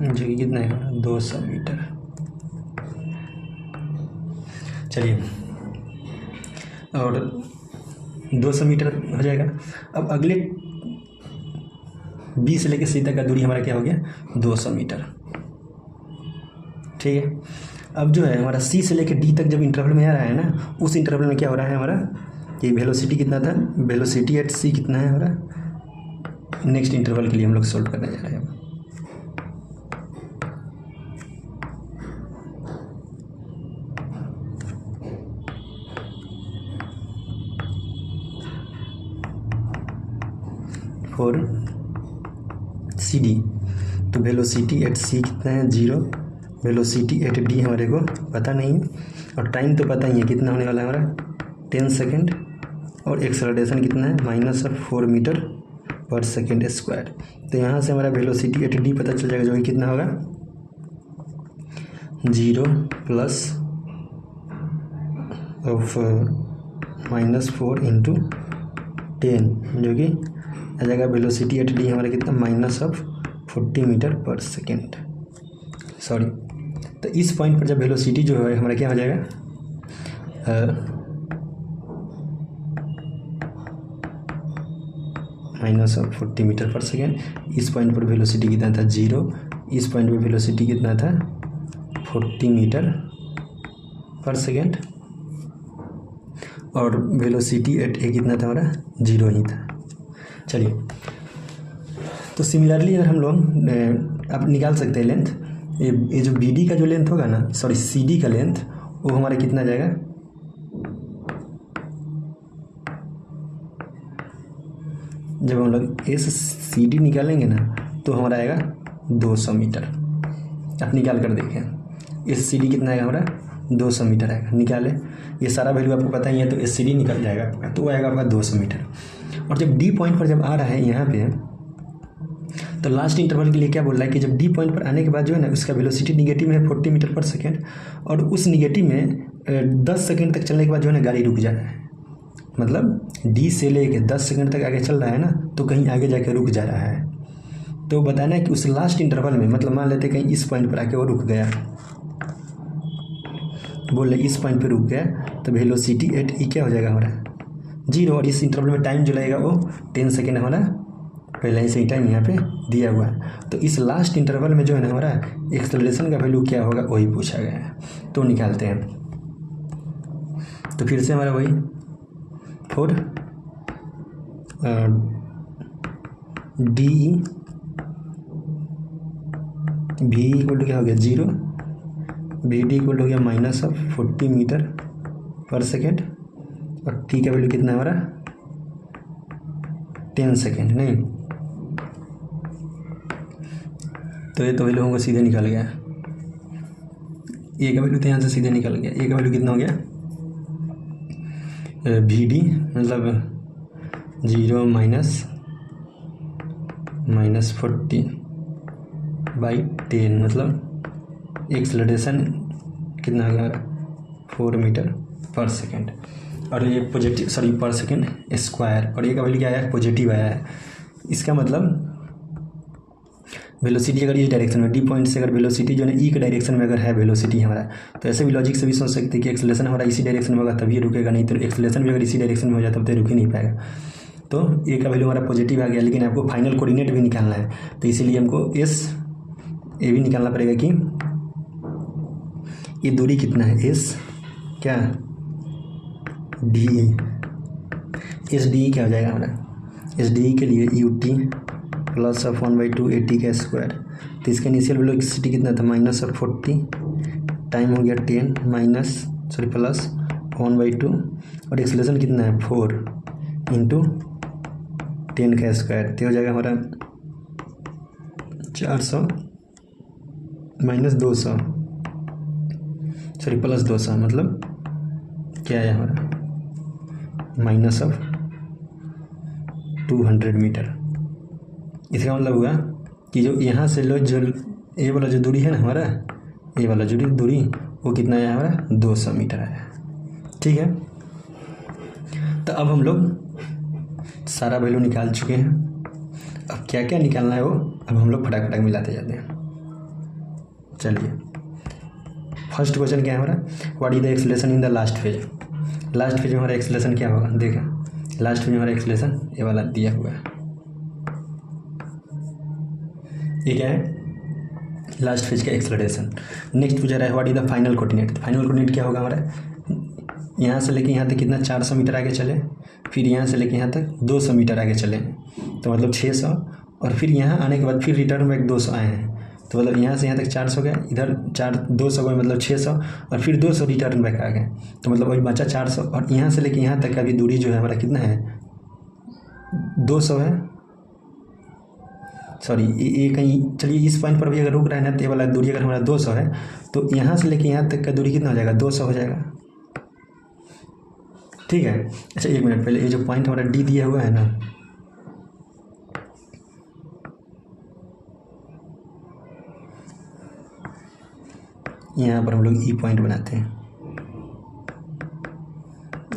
जो कि कितना है 200 मीटर। चलिए और 200 मीटर हो जाएगा। अब अगले बी से लेकर सी तक का दूरी हमारा क्या हो गया 200 मीटर, ठीक है। अब जो है हमारा सी से लेकर डी तक जब इंटरवल में आ रहा है ना, उस इंटरवल में क्या हो रहा है हमारा, कि वेलोसिटी कितना था, वेलोसिटी एट सी कितना है हमारा, नेक्स्ट इंटरवल के लिए हम लोग सोल्व करने जा रहे हैं। फॉर सी डी, तो वेलोसिटी एट सी कितना है 0, वेलोसिटी एट डी हमारे को पता नहीं है, और टाइम तो पता ही है कितना होने वाला है हमारा 10 सेकेंड, और एक्सेलरेशन कितना है -4 मीटर पर सेकेंड स्क्वायर। तो यहाँ से हमारा वेलोसिटी एट डी पता चल जाएगा, जो कि कितना होगा 0 प्लस ऑफ -4 इंटू 10, जो कि आ जाएगा वेलोसिटी एट डी हमारा कितना -40 मीटर पर सेकेंड, सॉरी। तो इस पॉइंट पर जब वेलोसिटी जो है हमारा क्या हो जाएगा -40 मीटर पर सेकेंड। इस पॉइंट पर वेलोसिटी कितना था 0, इस पॉइंट पर वेलोसिटी कितना था 40 मीटर पर सेकेंड, और वेलोसिटी एट ए कितना था हमारा 0 ही था। चलिए तो सिमिलरली अगर हम लोग अब निकाल सकते हैं लेंथ, ये जो बी डी का जो लेंथ होगा ना, सॉरी सी डी का लेंथ, वो हमारा कितना जाएगा, जब हम लोग एस सी डी निकालेंगे ना तो हमारा आएगा 200 मीटर। आप निकाल कर देखें एस सी डी कितना आएगा हमारा 200 मीटर आएगा। निकाले, ये सारा वैल्यू आपको पता ही है, तो एस सी डी निकल जाएगा आपका, तो वो आएगा आपका 200 मीटर। और जब डी पॉइंट पर जब आ रहा है यहाँ पे, तो लास्ट इंटरवल के लिए क्या बोल रहा है कि जब डी पॉइंट पर आने के बाद जो है ना उसका वेलोसिटी निगेटिव में है 40 मीटर पर सेकेंड, और उस निगेटिव में 10 सेकेंड तक चलने के बाद जो है ना गाड़ी रुक जा रहा है, मतलब डी से लेके 10 सेकेंड तक आगे चल रहा है ना, तो कहीं आगे जाके रुक जा रहा है। तो बताना है कि उस लास्ट इंटरवल में, मतलब मान लेते कहीं इस पॉइंट पर आके वो रुक गया, बोल रहे इस पॉइंट पे रुक गया, तो वेलोसिटी एट ई क्या हो जाएगा हमारा 0, और इस इंटरवल में टाइम जो लगेगा वो 10 सेकेंड हमारा पहले ही से टाइम यहाँ पे दिया हुआ है। तो इस लास्ट इंटरवल में जो है ना हमारा एक्सेलरेशन का वैल्यू क्या होगा वही पूछा गया है, तो निकालते हैं। तो फिर से हमारा वही फॉर डी ई भी इक्वल टू क्या हो गया 0, बी डी इक्वल टू हो गया -40 मीटर पर सेकेंड, और टी का वैल्यू कितना है हमारा 10 सेकेंड, नहीं तो ये तो वैल्यू हमको सीधे निकल गया। ए का वैल्यू तो यहाँ से सीधे निकल गया। ए का वैल्यू कितना हो गया, वी डी मतलब 0 माइनस 40/10 मतलब एक्सलरेशन कितना हो गया 4 मीटर पर सेकेंड। और ये पॉजिटिव पर सेकेंड स्क्वायर, और ये का वैल्यू क्या आया है, पॉजिटिव आया है। इसका मतलब वेलोसिटी अगर इस डायरेक्शन में डी पॉइंट से अगर वेलोसिटी जो है ई के डायरेक्शन में अगर है वेलोसिटी हमारा, तो ऐसे भी लॉजिक से भी सोच सकते हैं कि एक्सेलरेशन हमारा इसी डायरेक्शन में होगा तभी रुकेगा, नहीं तो एक्सेलरेशन भी अगर इसी डायरेक्शन में हो जाता तब तो रुक ही नहीं पाएगा। तो ए का वैल्यू हमारा पॉजिटिव आ गया, लेकिन आपको फाइनल कोऑर्डिनेट भी निकालना है, तो इसीलिए हमको ए भी निकालना पड़ेगा कि ये दूरी कितना है, एस क्या D E, S D E क्या हो जाएगा हमारा, एस डी ई के लिए यू टी प्लस ऑफ 1/2 80 का स्क्वायर। तो इसका इनिशियल वेलोसिटी कितना था, -40 टाइम हो गया 10 प्लस 1/2 और एक्सेलरेशन कितना है 4 इंटू 10 का स्क्वायर। तो हो जाएगा हमारा 400 प्लस 200 मतलब क्या है हमारा -200 मीटर। इसका मतलब हुआ कि जो यहाँ से लो जो ए वाला जो दूरी है ना हमारा, ए वाला जो दूरी वो कितना आया हमारा 200 मीटर आया। ठीक है, तो अब हम लोग सारा वैल्यू निकाल चुके हैं। अब क्या क्या निकालना है वो अब हम लोग फटाक मिलाते जाते हैं। चलिए, फर्स्ट क्वेश्चन क्या है हमारा, what is the acceleration in the last phase. Last phase में हमारा एक्सेलरेशन क्या होगा, देखा लास्ट फेज में हमारा एक्सेलरेशन ये वाला दिया हुआ है। ये क्या है, लास्ट फेज का एक्सेलरेशन। नेक्स्ट पूछा रहा है what is the final coordinate. Final coordinate क्या होगा हमारा, यहाँ से लेके यहाँ तक कितना 400 मीटर आगे चले, फिर यहाँ से लेके यहाँ तक 200 मीटर आगे चले, तो मतलब 600, और फिर यहाँ आने के बाद फिर रिटर्न बैक 200 आए हैं, तो मतलब यहाँ से यहाँ तक 400 गए, इधर 200 गए मतलब 600, और फिर 200 रिटर्न बैक आ गए, तो मतलब वही बचा 400। और यहाँ से लेके यहाँ तक का भी दूरी जो है हमारा कितना है 200 है, सॉरी ये कहीं, चलिए इस पॉइंट पर भी अगर रुक रहा है ना तो ये वाला दूरी अगर हमारा 200 है, तो यहाँ से लेके यहाँ तक का दूरी कितना हो जाएगा 200 हो जाएगा। ठीक है, अच्छा एक मिनट पहले ये जो पॉइंट हमारा डी दिया हुआ है ना, यहाँ पर हम लोग ई पॉइंट बनाते हैं,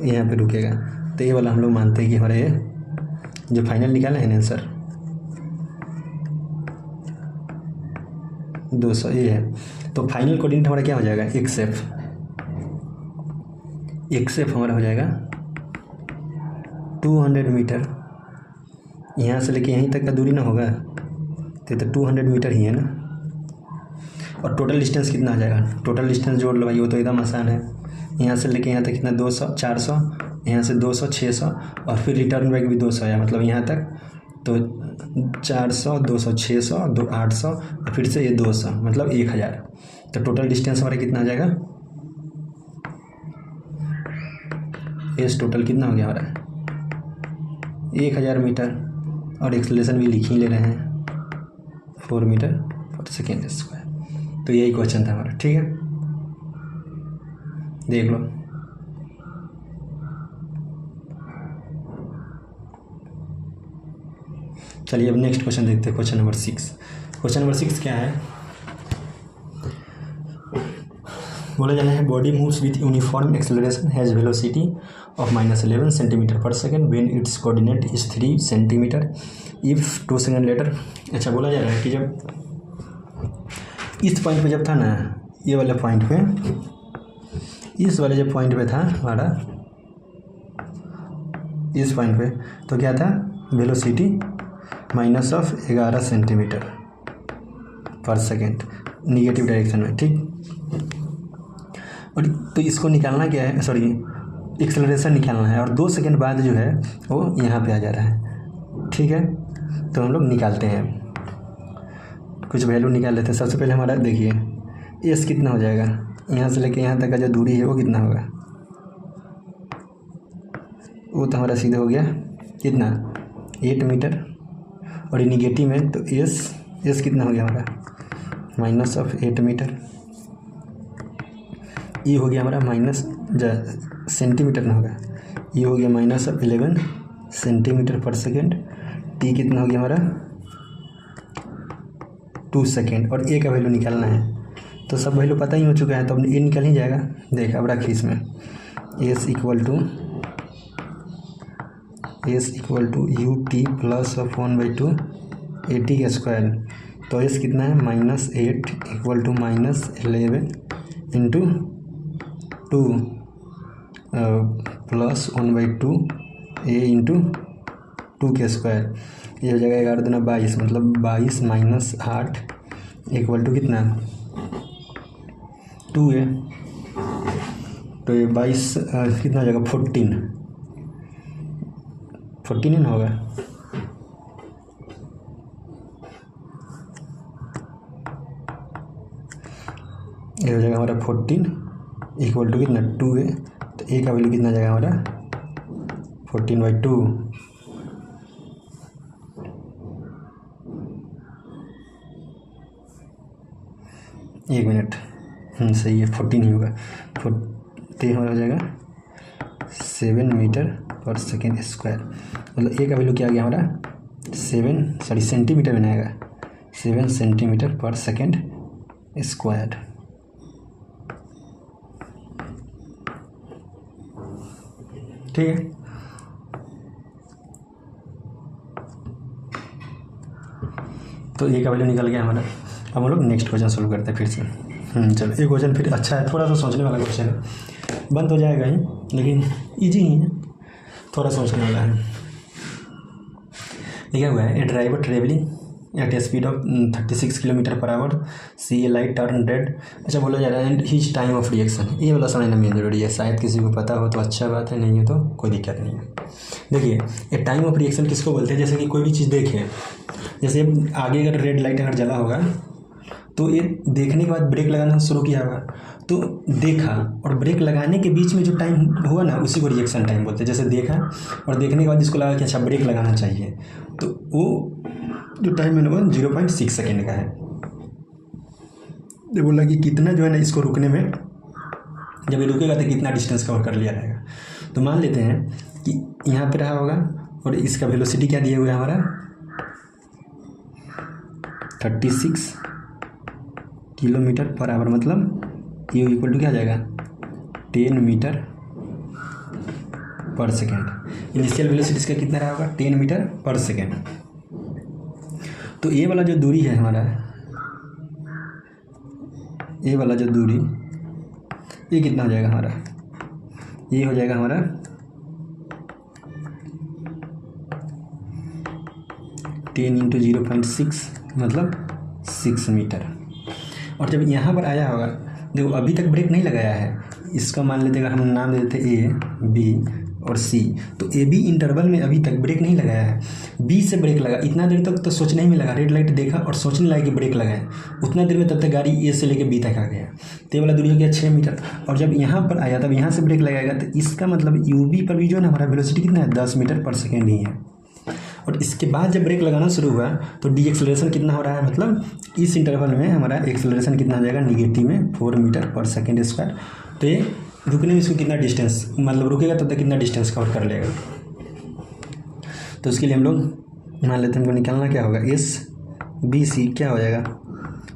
यहाँ पे रुकेगा, तो ये वाला हम लोग मानते हैं कि हमारे जो फाइनल निकाला है ना आंसर 200 ये है। तो फाइनल कोऑर्डिनेट हमारा क्या हो जाएगा, एक्स एफ हमारा हो जाएगा 200 मीटर। यहाँ से लेके यहीं तक का दूरी ना होगा, तो 200 मीटर ही है ना। और टोटल डिस्टेंस कितना आ जाएगा, टोटल डिस्टेंस जोड़ लो भाई, वो तो एकदम आसान है। यहाँ से लेके यहाँ तक कितना 200 400, यहाँ से 200 600, और फिर रिटर्न बैक भी 200 है, मतलब यहाँ तक तो 400 200 600 800 और फिर से ये 200 मतलब 1000। तो टोटल डिस्टेंस हमारा कितना आ जाएगा, इस टोटल कितना हो गया हमारा 1000 मीटर, और एक्सेलरेशन भी लिख ही ले रहे हैं 4 मीटर पर सेकेंड स्क्वायर। तो यही क्वेश्चन था हमारा। ठीक है, देख लो। चलिए अब नेक्स्ट क्वेश्चन देखते हैं, क्वेश्चन नंबर 6। क्वेश्चन नंबर 6 क्या है, बोला जा रहा है body moves with uniform acceleration has velocity of -11 centimeter per second when its coordinate is 3 centimeter if 2 second later. अच्छा, बोला जा रहा है कि जब इस पॉइंट पे जब था ना, ये वाले पॉइंट पे, इस वाले जो पॉइंट पे था हमारा, इस पॉइंट पे तो क्या था, velocity -11 centimeter per second negative direction में। ठीक, और तो इसको निकालना क्या है, सॉरी एक्सेलरेशन निकालना है, और 2 सेकेंड बाद जो है वो यहाँ पे आ जा रहा है। ठीक है, तो हम लोग निकालते हैं, कुछ वैल्यू निकाल लेते हैं। सबसे पहले हमारा देखिए एस कितना हो जाएगा, यहाँ से लेके यहाँ तक का जो दूरी है वो कितना होगा, वो तो हमारा सीधे हो गया कितना 8 मीटर, और ये निगेटिव में तो एस कितना हो गया हमारा -8 मीटर। ये हो गया हमारा माइनस सेंटीमीटर में होगा, ये हो गया -11 सेंटीमीटर पर सेकेंड। टी कितना हो गया हमारा 2 सेकेंड, और ए का वैल्यू निकालना है। तो सब वैल्यू पता ही हो चुका है, तो अब ये निकल ही जाएगा। देख अब रखिए इसमें s equal to u t plus of 1/2 80 का स्क्वायर। तो एस कितना है -8 equal to -11 into 2 plus 1/2 a into 2 के स्क्वायर। ये हो जाएगा 11 दूना 22, मतलब 22 - 8 इक्वल टू कितना 2 है। तो ये 22 कितना हो जाएगा 14 ही ना होगा। ये हो जाएगा हमारा 14 इक्वल टू कितना 2 है। तो ए का वैल्यू कितना जाएगा हमारा 14/2। एक मिनट, सही है 14 ही होगा। तो हमारा हो जाएगा 7 मीटर पर सेकेंड स्क्वायर। मतलब ए का वैल्यू क्या आ गया हमारा सेंटीमीटर में आएगा 7 सेंटीमीटर पर सेकेंड स्क्वायर। ठीक है, तो ए का वैल्यू निकल गया हमारा। अब हम लोग नेक्स्ट क्वेश्चन सोल्व करते हैं फिर से। चलो ये क्वेश्चन फिर अच्छा है, थोड़ा सा सोचने वाला क्वेश्चन है, बंद हो जाएगा ही लेकिन इजी ही है, थोड़ा सोचने वाला है। लिखा हुआ है a driver travelling at a speed of 36 kilometer per hour see a light turn red. अच्छा बोला जा रहा है and his time of reaction, ये वाला समझना मेन जरूरी है। शायद किसी को पता हो तो अच्छा बात है, नहीं है तो कोई दिक्कत नहीं है। देखिए ये टाइम ऑफ रिएक्शन किसको बोलते हैं, जैसे कि कोई भी चीज़ देखें, जैसे आगे अगर रेड लाइट अगर जला होगा तो ये देखने के बाद ब्रेक लगाना शुरू किया होगा, तो देखा और ब्रेक लगाने के बीच में जो टाइम हुआ ना उसी को रिएक्शन टाइम बोलते हैं। जैसे देखा और देखने के बाद इसको लगा कि अच्छा ब्रेक लगाना चाहिए, तो वो जो टाइम मैंने बोला 0.6 सेकेंड का है। ये बोला कि कितना जो है ना इसको रुकने में, जब ये रुकेगा तो कितना डिस्टेंस कवर कर लिया जाएगा। तो मान लेते हैं कि यहाँ पे रहा होगा और इसका वेलोसिटी क्या दिया हुआ है हमारा 36 किलोमीटर पर आवर, मतलब यू इक्वल टू क्या आ जाएगा 10 metre per second. Initial velocity इसका कितना रहा होगा 10 मीटर पर सेकेंड। तो ये वाला जो दूरी है हमारा, ये वाला जो दूरी, ये कितना हो जाएगा हमारा, ये हो जाएगा हमारा 10 × 0.6 मतलब 6 मीटर। और जब यहाँ पर आया होगा, देखो अभी तक ब्रेक नहीं लगाया है, इसका मान लेते अगर हम नाम दे देते ए बी और सी, तो ए बी इंटरवल में अभी तक ब्रेक नहीं लगाया है, बी से ब्रेक लगा। इतना देर तक तो सोचने ही में लगा, रेड लाइट देखा और सोचने लगा कि ब्रेक लगाए, उतना देर में तब तक गाड़ी ए से लेके बी तक आ गया। तो ये वाला दूरी हो गया 6 मीटर। और जब यहाँ पर आया तब यहाँ से ब्रेक लगाएगा, तो इसका मतलब यू बी पर भी जो है ना हमारा वेलोसिटी कितना है 10 मीटर पर सेकेंड ही है। और इसके बाद जब ब्रेक लगाना शुरू हुआ तो डी एक्सेलरेशन कितना हो रहा है, मतलब इस इंटरवल में हमारा एक्सेलरेशन कितना आ जाएगा नेगेटिव में 4 मीटर पर सेकेंड स्क्वायर। तो ये रुकने में इसको कितना डिस्टेंस, मतलब रुकेगा तब तक कितना डिस्टेंस कवर कर लेगा। तो उसके लिए हम लोग मान लेते हैं हमको निकालना क्या होगा एस बी सी क्या हो जाएगा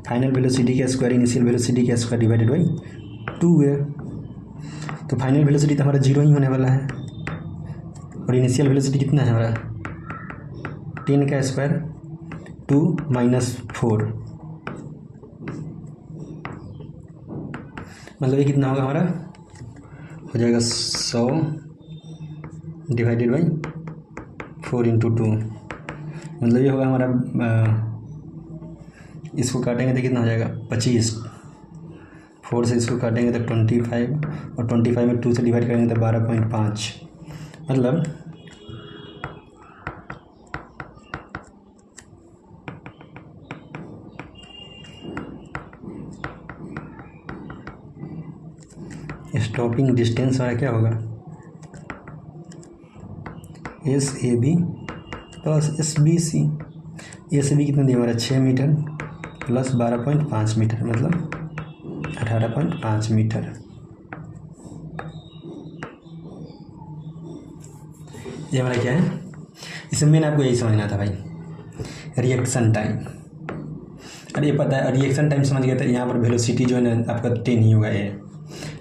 फाइनल वेलोसिटी का स्क्वायर इनिशियल वेलोसिटी का स्क्वायर डिवाइडेड बाई 2 है। तो फाइनल वेलोसिटी तो हमारा 0 ही होने वाला है और इनिशियल वेलोसिटी कितना है हमारा 10 का स्क्वायर 2 - 4, मतलब ये कितना होगा हमारा हो जाएगा 100 डिवाइडेड बाई 4 × 2, मतलब ये होगा हमारा इसको काटेंगे तो कितना हो जाएगा 25, 4 से इसको काटेंगे तो 25 और 25 में 2 से डिवाइड करेंगे तो 12.5, मतलब स्टॉपिंग डिस्टेंस हमारा क्या होगा s a b plus s b c. S b कितना दिया हमारा 6 मीटर प्लस 12.5 मीटर, मतलब 18.5 मीटर। ये हमारा क्या है, इसमें मैंने आपको यही समझना था भाई, रिएक्शन टाइम। अरे ये पता है, रिएक्शन टाइम समझ गया था, यहाँ पर वेलोसिटी जो है ना आपका 10 ही होगा ये,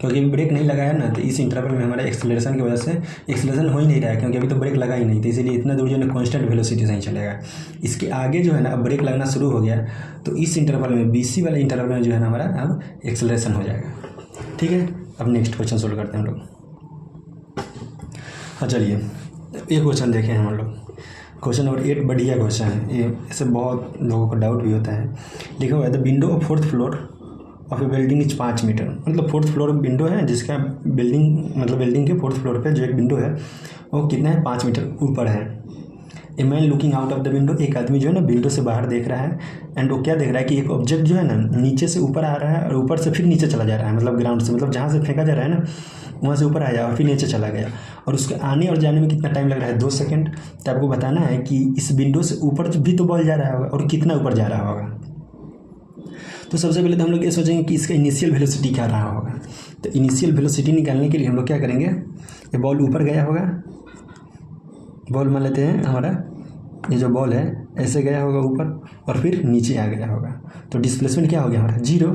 क्योंकि अभी ब्रेक नहीं लगाया ना, तो इस इंटरवल में हमारा एक्सेलरेशन की वजह से एक्सेलरेशन हो ही नहीं रहा है, क्योंकि अभी तो ब्रेक लगा ही नहीं, तो इसीलिए इतना दूर जो है ना कांस्टेंट वेलोसिटी से ही चलेगा। इसके आगे जो है ना अब ब्रेक लगना शुरू हो गया, तो इस इंटरवल में BC वाले इंटरवल में जो है ना हमारा अब एक्सेलरेशन हो जाएगा। ठीक है, अब नेक्स्ट क्वेश्चन सोल्व करते हैं हम लोग। हाँ चलिए, एक क्वेश्चन देखें हम लोग, क्वेश्चन नंबर 8 बढ़िया क्वेश्चन है ये, इससे बहुत लोगों को डाउट भी होता है। लिखा हुआ है the window of 4th floor of a building is 5 metre, मतलब 4th फ्लोर विंडो है जिसका बिल्डिंग, मतलब बिल्डिंग के 4th फ्लोर पे जो एक विंडो है वो कितना है, 5 मीटर ऊपर है। A man looking out of the window, एक आदमी जो है ना विंडो से बाहर देख रहा है, एंड वो क्या देख रहा है कि एक ऑब्जेक्ट जो है ना नीचे से ऊपर आ रहा है और ऊपर से फिर नीचे चला जा रहा है, मतलब ग्राउंड से, मतलब जहाँ से फेंका जा रहा है ना वहाँ से ऊपर आया और फिर नीचे चला गया, और उसके आने और जाने में कितना टाइम लग रहा है, 2 सेकंड। तो आपको बताना है कि इस विंडो से ऊपर भी तो बॉल जा रहा होगा और कितना ऊपर जा रहा होगा। तो सबसे पहले तो हम लोग ये सोचेंगे कि इसका इनिशियल वेलोसिटी क्या रहा होगा। तो इनिशियल वेलोसिटी निकालने के लिए हम लोग क्या करेंगे, ये बॉल ऊपर गया होगा, बॉल मान लेते हैं हमारा ये जो बॉल है ऐसे गया होगा ऊपर और फिर नीचे आ गया होगा, तो डिस्प्लेसमेंट क्या हो गया हमारा, 0।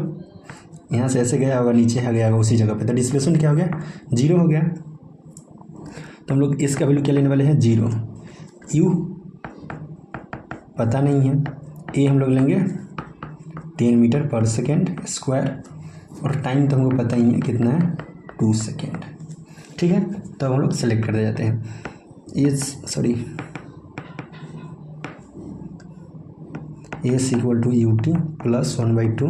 यहाँ से ऐसे गया होगा, नीचे आ गया होगा उसी जगह पे, तो डिस्प्लेसमेंट क्या हो गया, 0 हो गया। तो हम लोग इसका वैल्यू क्या लेने वाले हैं, 0। यू पता नहीं है, ए हम लोग लेंगे 10 मीटर पर सेकेंड स्क्वायर, और टाइम तो हमको पता ही है कितना है, 2 सेकेंड। ठीक है, तो हम लोग सेलेक्ट कर दे जाते हैं, s equal to u t plus 1/2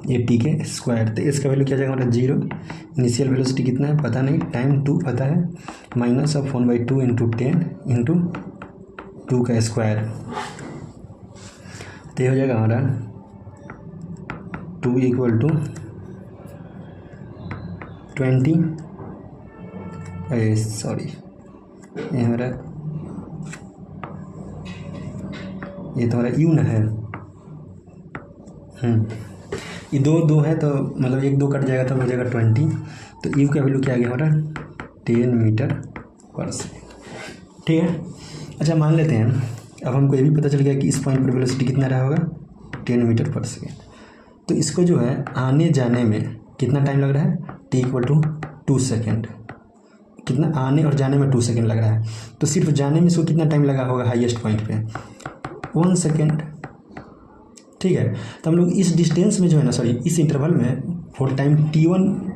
a t के स्क्वायर। तो इसका वैल्यू क्या जाएगा हमारा, 0। इनिशियल वेलोसिटी कितना है पता नहीं, टाइम 2 पता है, माइनस ऑफ 1/2 इंटू 10 इंटू 2 का स्क्वायर। तो ये हो जाएगा हमारा 2 इक्वल टू 20, सॉरी ये हमारा, ये तो हमारा यू ना है, ये 2 है तो मतलब 1 2 कट जाएगा तो हो जाएगा 20। तो यू का वैल्यू क्या आ गया हमारा, 10 मीटर पर सेकेंड। ठीक है, अच्छा मान लेते हैं, अब हमको ये भी पता चल गया कि इस पॉइंट पर वेलोसिटी कितना रहा होगा, 10 मीटर पर सेकेंड। तो इसको जो है आने जाने में कितना टाइम लग रहा है, टी इक्वल टू 2 सेकेंड। कितना आने और जाने में 2 सेकेंड लग रहा है, तो सिर्फ जाने में इसको कितना टाइम लगा होगा हाईएस्ट पॉइंट पे, 1 सेकेंड। ठीक है, तो हम लोग इस डिस्टेंस में जो है ना, सॉरी इस इंटरवल में for time t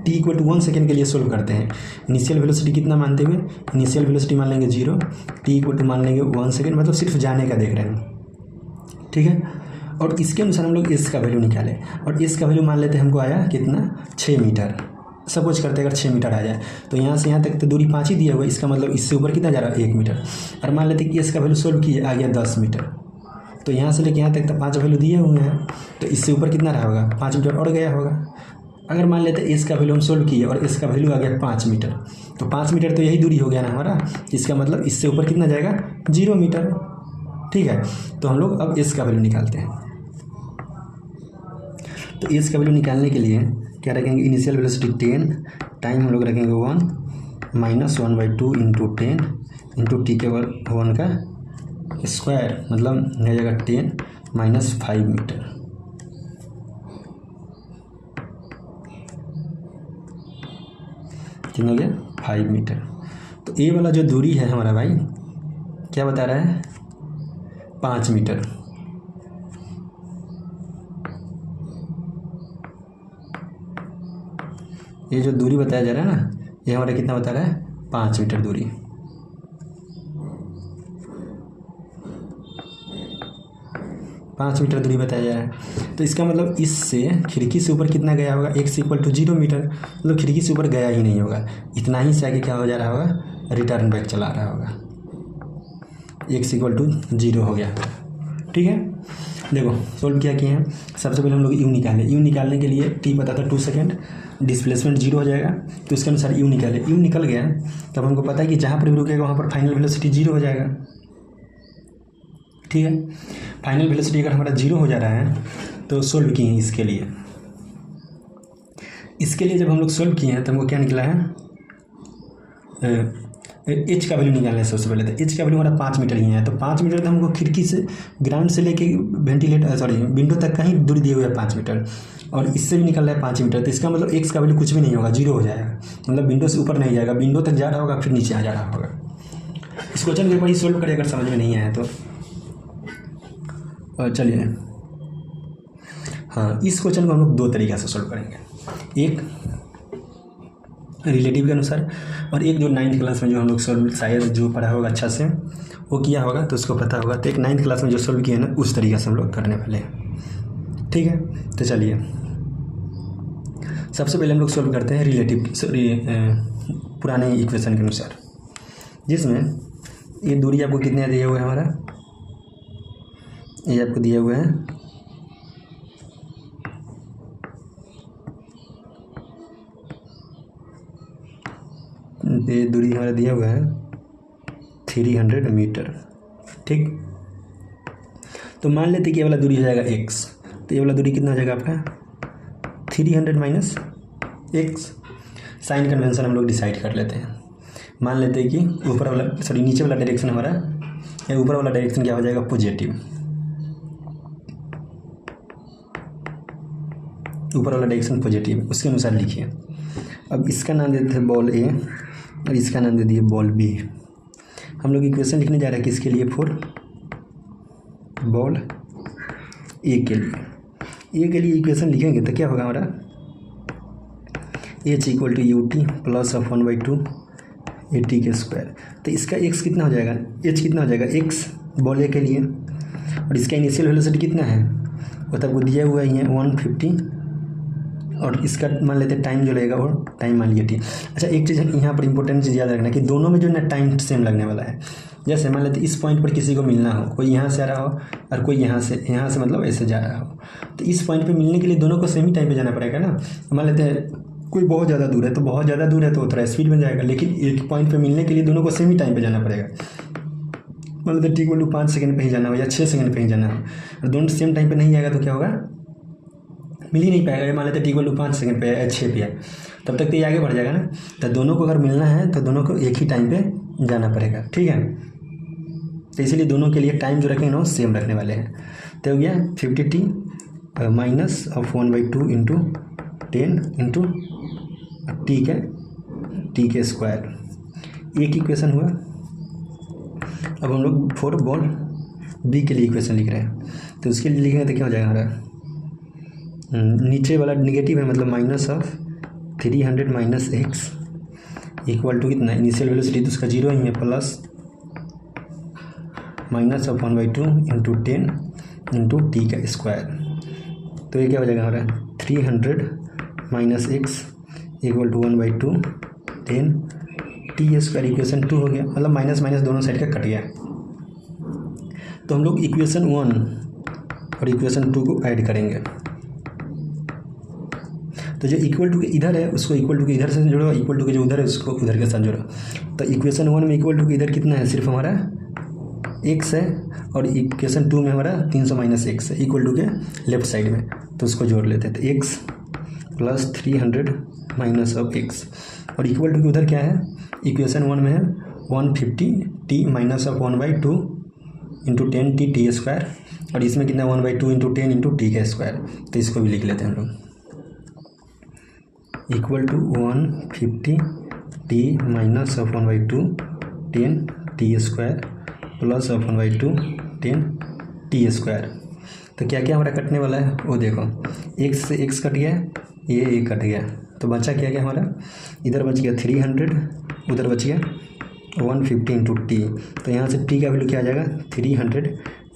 equal to 1 second के लिए सोल्व करते हैं। इनिशियल वेलोसिटी कितना मानते हुए, इनिशियल वेलोसिटी मान लेंगे 0, टी इक्वल टू मान लेंगे 1 सेकेंड, मतलब सिर्फ जाने का देख रहे हैं। ठीक है, और इसके अनुसार हम लोग एस का वैल्यू निकालें, और एस का वैल्यू मान लेते हैं हमको आया कितना, 6 मीटर। सपोज करते हैं अगर 6 मीटर आ जाए, तो यहाँ से यहाँ तक तो दूरी 5 ही दिया हुआ है, इसका मतलब इससे ऊपर कितना जा रहा है, 1 मीटर। और मान लेते हैं कि इसका वैल्यू सोल्व किए, आ गया 10 मीटर। तो यहाँ से लेके यहाँ तक तो 5 वैल्यू दिए हुए हैं, तो इससे ऊपर कितना रहा होगा, 5 मीटर और गया होगा। अगर मान लेते हैं इसका वैल्यू हम सोल्व किए और इसका वैल्यू आ गया 5 मीटर, तो 5 मीटर तो यही दूरी हो गया ना हमारा, इसका मतलब इससे ऊपर कितना जाएगा, 0 मीटर। ठीक है, तो हम लोग अब इसका वैल्यू निकालते हैं। तो इसका वैल्यू निकालने के लिए क्या रखेंगे, इनिशियल वेलोसिटी 10, टाइम हम लोग रखेंगे 1 माइनस 1/2 इंटू 10 इंटू टी के 1 का स्क्वायर, मतलब हो जाएगा 10 माइनस 5 मीटर। कितना हो गया, 5 मीटर। तो ए वाला जो दूरी है हमारा भाई क्या बता रहा है, 5 मीटर। ये जो दूरी बताया जा रहा है ना, ये हमारा कितना बता रहा है, 5 मीटर दूरी। पाँच मीटर दूरी बताया जा रहा है। तो इसका मतलब इससे खिड़की से ऊपर कितना गया होगा, x इक्वल टू 0 मीटर, मतलब खिड़की से ऊपर गया ही नहीं होगा, इतना ही से आगे क्या हो जा रहा होगा, रिटर्न बैक चला रहा होगा, x इक्वल टू 0 हो गया। ठीक है, देखो सोल्व क्या किए हैं। सबसे पहले हम लोग यू निकालें, यू निकालने के लिए टी पता था 2 सेकेंड, डिस्प्लेसमेंट 0 हो जाएगा, तो इसके अनुसार यू निकाले। यू निकल गया तब हमको पता है कि जहाँ पर भी रुकेगा वहाँ पर फाइनल वेलोसिटी 0 हो जाएगा। ठीक है, फाइनल वेलोसिटी अगर हमारा 0 हो जा रहा है तो सोल्व किए हैं इसके लिए। इसके लिए जब हम लोग सोल्व किए हैं तो हमको क्या निकला है, एच का वैल्यू निकालना है सबसे पहले। तो एच का वैल्यू हमारा 5 मीटर ही है, तो 5 मीटर तो हमको खिड़की से ग्राउंड से लेके विंडो तक का ही दूरी दिए हुए है 5 मीटर, और इससे भी निकल रहा है 5 मीटर। तो इसका मतलब एक्स का वैल्यू कुछ भी नहीं होगा, 0 हो जाएगा, मतलब विंडो से ऊपर नहीं जाएगा, विंडो तक जा रहा होगा फिर नीचे आ जा रहा होगा। इस क्वेश्चन को एक बार सोल्व करिए अगर समझ में नहीं आया तो। चलिए, हाँ, इस क्वेश्चन को हम लोग 2 तरीक़े से सोल्व करेंगे, एक रिलेटिव के अनुसार और एक जो 9th क्लास में जो हम लोग सोल्व शायद जो पढ़ा होगा अच्छा से वो किया होगा तो उसको पता होगा। तो एक 9th क्लास में जो सोल्व किया है ना उस तरीके से हम लोग करने वाले हैं, ठीक है। तो चलिए सबसे पहले हम लोग सोल्व करते हैं रिलेटिव पुराने इक्वेशन के अनुसार, जिसमें ये दूरी आपको कितने दिए हुए हैं, हमारा ये आपको दिए हुए हैं 300 मीटर, ठीक। तो मान लेते हैं कि ये वाला दूरी हो जाएगा x, तो ये वाला दूरी कितना हो जाएगा आपका 300 माइनस x। साइन कन्वेंशन हम लोग डिसाइड कर लेते हैं। मान लेते हैं कि ऊपर वाला नीचे वाला डायरेक्शन हमारा, या ऊपर वाला डायरेक्शन क्या हो जाएगा पॉजिटिव, ऊपर वाला डायरेक्शन पॉजिटिव, उसके अनुसार लिखिए। अब इसका नाम देते हैं बॉल ए और इसका नाम दे दिए बॉल बी। हम लोग इक्वेशन लिखने जा रहे हैं किसके लिए, फॉर बॉल ए के लिए। ए के लिए इक्वेशन लिखेंगे तो क्या होगा हमारा h equal to u t plus of 1/2 a t के स्क्वायर। तो इसका एक्स कितना हो जाएगा, एच कितना हो जाएगा एक्स बॉल ए के लिए, और इसका इनिशियल वेलोसिटी कितना है वो तो आपको दिया हुआ ही है 150, और इसका मान लेते हैं टाइम जो लगेगा वो टाइम मान लिया टी। अच्छा, एक चीज़ यहाँ पर इंपॉर्टेंट चीज़ याद रखना कि दोनों में जो है ना टाइम सेम लगने वाला है। जैसे मान लेते इस पॉइंट पर किसी को मिलना हो, कोई यहाँ से आ रहा हो और कोई यहाँ से मतलब ऐसे जा रहा हो, तो इस पॉइंट पे मिलने के लिए दोनों को सेम ही टाइम पे जाना पड़ेगा ना। मान लेते हैं कोई बहुत ज़्यादा दूर है, तो बहुत ज़्यादा दूर है तो थोड़ा स्पीड में जाएगा, लेकिन एक पॉइंट पर मिलने के लिए दोनों को सेम ही टाइम पर जाना पड़ेगा। मान लेते ठीक बोलूँ 5 सेकंड पर ही जाना हो या 6 सेकंड पर ही जाना हो, और दोनों सेम टाइम पर नहीं जाएगा तो क्या होगा, मिल ही नहीं पाएगा। मान लेते हैं टी 5 सेकंड पे या 6 पे है, तब तक तो ये आगे बढ़ जाएगा ना। तो दोनों को अगर मिलना है तो दोनों को एक ही टाइम पे जाना पड़ेगा, ठीक है। तो इसीलिए दोनों के लिए टाइम जो रखेंगे ना वो सेम रखने वाले हैं। तो हो गया 50t minus of 1/2 into 10 into T के स्क्वायर। एक इक्वेशन हुआ। अब हम लोग फॉर बॉल बी के लिए इक्वेशन लिख रहे हैं, तो उसके लिए लिखेंगे तो क्या हो जाएगा हमारा, नीचे वाला निगेटिव है मतलब minus of 300 minus x equal to कितना, इनिशियल वेलोसिटी तो उसका 0 ही है, plus minus of 1/2 into 10 into t का स्क्वायर। तो ये क्या हो जाएगा हमारा 300 minus x equal to 1/2 10 t square. Equation 2 हो गया, मतलब माइनस माइनस दोनों साइड का कट गया। तो हम लोग इक्वेशन 1 और इक्वेशन 2 को ऐड करेंगे। तो जो इक्वल टू के इधर है उसको इक्वल टू के इधर से जोड़ो, इक्वल टू के जो उधर है उसको उधर के साथ जोड़ो। तो इक्वेशन 1 में इक्वल टू के इधर कितना है, सिर्फ हमारा x है, और इक्वेशन 2 में हमारा 300 माइनस एक्स है इक्वल टू के लेफ्ट साइड में, तो उसको जोड़ लेते हैं। तो x plus 300 minus of x, और इक्वल टू के उधर क्या है, इक्वेशन 1 में है 150t minus of 1/2 into 10t t square, और इसमें कितना 1/2 इंटू 10 इंटू टी का स्क्वायर। तो इसको भी लिख लेते हैं हम लोग, equal to 150t minus of 1/2 10 t square plus of 1/2 10 t square. तो क्या क्या हमारा कटने वाला है वो देखो, x से x कट गया, ये कट गया, तो बचा क्या गया हमारा, इधर बच गया 300, उधर बच गया 150 इंटू टी। तो यहाँ से t का वैल्यू क्या आ जाएगा 300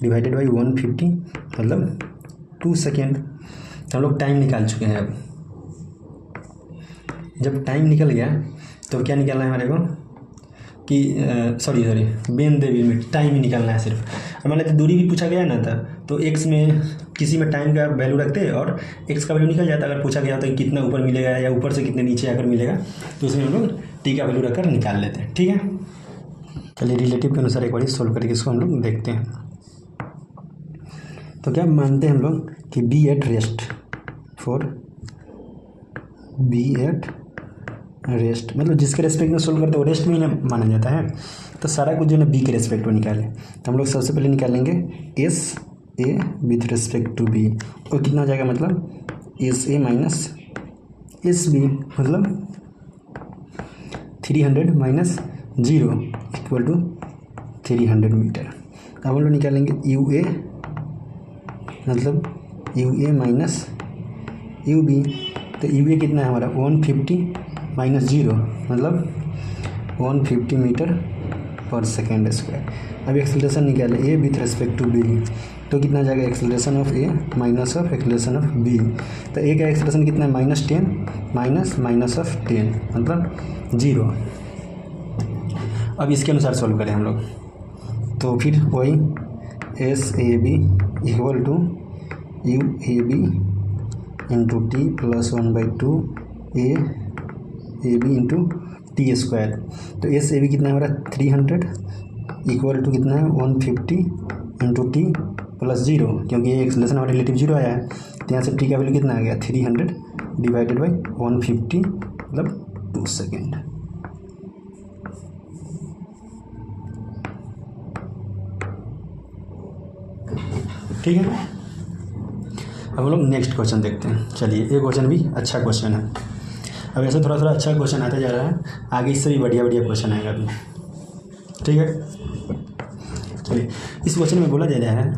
डिवाइडेड बाई 150 मतलब 2 सेकेंड। तो हम लोग टाइम निकाल चुके हैं। अब जब टाइम निकल गया तो क्या निकालना है हमारे को कि सॉरी बेन देवी में टाइम ही निकालना है सिर्फ। मान लेते दूरी भी पूछा गया ना था, तो एक्स में किसी में टाइम का वैल्यू रखते और एक्स का वैल्यू निकल जाता। अगर पूछा गया तो कितना ऊपर मिलेगा या ऊपर से कितने नीचे आकर मिलेगा, तो उसमें हम लोग टी का वैल्यू रखकर निकाल लेते हैं, ठीक है। चलिए रिलेटिव के अनुसार एक बार सॉल्व करके इसको हम लोग देखते हैं। तो क्या मानते हैं हम लोग कि b at rest for b at rest मतलब जिसके रेस्पेक्ट में सोल्व करते हैं वो रेस्ट में ही ना माना जाता है। तो सारा कुछ जो है ना बी के रेस्पेक्ट में निकाले, तो हम लोग सबसे पहले निकालेंगे s a with respect to b, और कितना हो जाएगा मतलब s a minus s b, मतलब 300 माइनस 0 इक्वल टू 300 मीटर। अब हम लोग निकालेंगे यू ए मतलब u a minus u b, तो यू ए कितना है हमारा 150 माइनस 0 मतलब 150 मीटर पर सेकेंड स्क्वायर। अब एक्सेलरेशन निकाले a with respect to b, तो कितना जाएगा acceleration of a minus of acceleration of b, तो ए का एक्सेलरेशन कितना है -10 माइनस ऑफ 10 मतलब 0। अब इसके अनुसार सॉल्व करें हम लोग, तो फिर वही s a b equal to u a b into t plus 1/2 a b into t square. तो एस ए बी कितना है हमारा 300 इक्वल टू कितना है 150 इंटू टी प्लस 0, क्योंकि ये एक्सेलरेशन हमारा रिलेटिव 0 आया है, तो यहाँ से टी का वैल्यू कितना आ गया 300 डिवाइडेड बाई 150 मतलब 2 सेकेंड। ठीक है, अब हम लोग नेक्स्ट क्वेश्चन देखते हैं। चलिए ये क्वेश्चन भी अच्छा क्वेश्चन है। अब ऐसे थोड़ा थोड़ा अच्छा क्वेश्चन आता जा रहा है, आगे इससे भी बढ़िया बढ़िया क्वेश्चन आएगा अभी। ठीक है, चलिए इस क्वेश्चन में बोला जा रहा है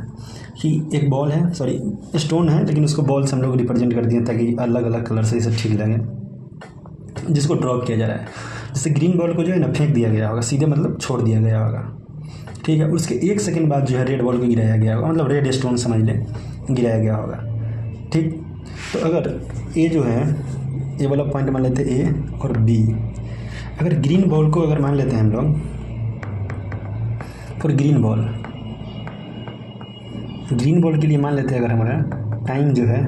कि एक बॉल है, सॉरी स्टोन है, लेकिन उसको बॉल से हम लोग रिप्रेजेंट कर दिए ताकि अलग अलग कलर से इसे ठीक लगे, जिसको ड्रॉप किया जा रहा है। जैसे ग्रीन बॉल को जो है ना फेंक दिया गया होगा, सीधे मतलब छोड़ दिया गया होगा। ठीक है, उसके 1 सेकंड बाद जो है रेड बॉल को गिराया गया होगा, मतलब रेड स्टोन समझ लें गिराया गया होगा। ठीक, तो अगर ए जो है ए वाला पॉइंट मान लेते हैं ए और बी, अगर ग्रीन बॉल को अगर मान लेते हैं हम लोग फॉर ग्रीन बॉल के लिए मान लेते हैं अगर हमारा टाइम जो है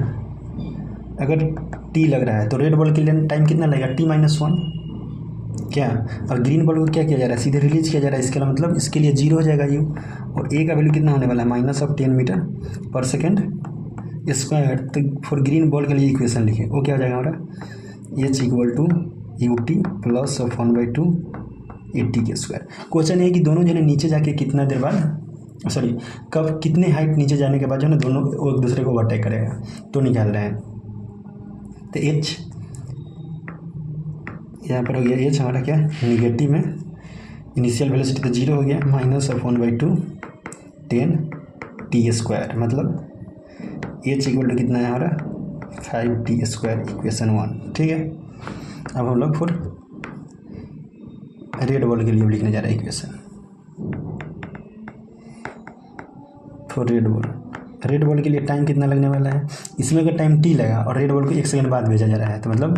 अगर टी लग रहा है, तो रेड बॉल के लिए टाइम कितना लगेगा t-1 क्या, और ग्रीन बॉल को क्या किया जा रहा है सीधे रिलीज किया जा रहा है, इसके मतलब इसके लिए 0 हो जाएगा यू, और ए का वैल्यू कितना होने वाला है -10 मीटर पर सेकेंड स्क्वायर। तो फॉर ग्रीन बॉल के लिए इक्वेशन लिखे, वो क्या हो जाएगा हमारा h equal to u t plus 1/2 a t के स्क्वायर। क्वेश्चन है कि दोनों जो है नीचे जाके कितना देर बाद, सॉरी कब कितने हाइट नीचे जाने के बाद जो है ना दोनों एक दूसरे को ओवरटेक करेगा, तो निकाल रहे हैं। तो एच यहाँ पर हो गया, एच हमारा क्या निगेटिव में, इनिशियल वेलोसिटी तो 0 हो गया, -1/2 10 टी स्क्वायर, मतलब एच इक्वल टू कितना है हमारा 5t स्क्वायर इक्वेशन 1। ठीक है, अब हम लोग फिर रेड बॉल के लिए लिखने जा रहे हैं इक्वेशन फॉर रेड बॉल के लिए टाइम कितना लगने वाला है, इसमें अगर टाइम t लगा और रेड बॉल को 1 सेकंड बाद भेजा जा रहा है, तो मतलब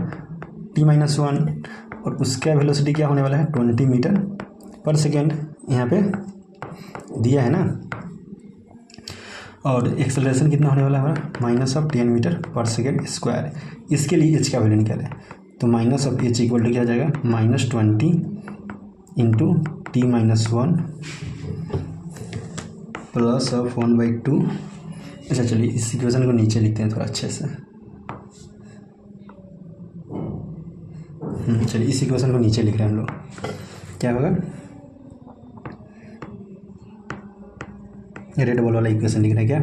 t-1, और उसका वेलोसिटी क्या होने वाला है 20 मीटर पर सेकेंड, यहाँ पे दिया है ना, और एक्सेलरेशन कितना होने वाला है हमारा -10 मीटर पर सेकेंड स्क्वायर। इसके लिए एच का वैल्यू निकालें, तो -h इक्वल टू क्या हो जाएगा -20 इंटू t-1 प्लस 1/2। अच्छा चलिए इस इक्वेशन को नीचे लिखते हैं थोड़ा अच्छे से। चलिए इस इक्वेशन को नीचे लिख रहे हैं हम लोग, क्या होगा रेड बॉल वाला इक्वेशन लिख रहे हैं क्या,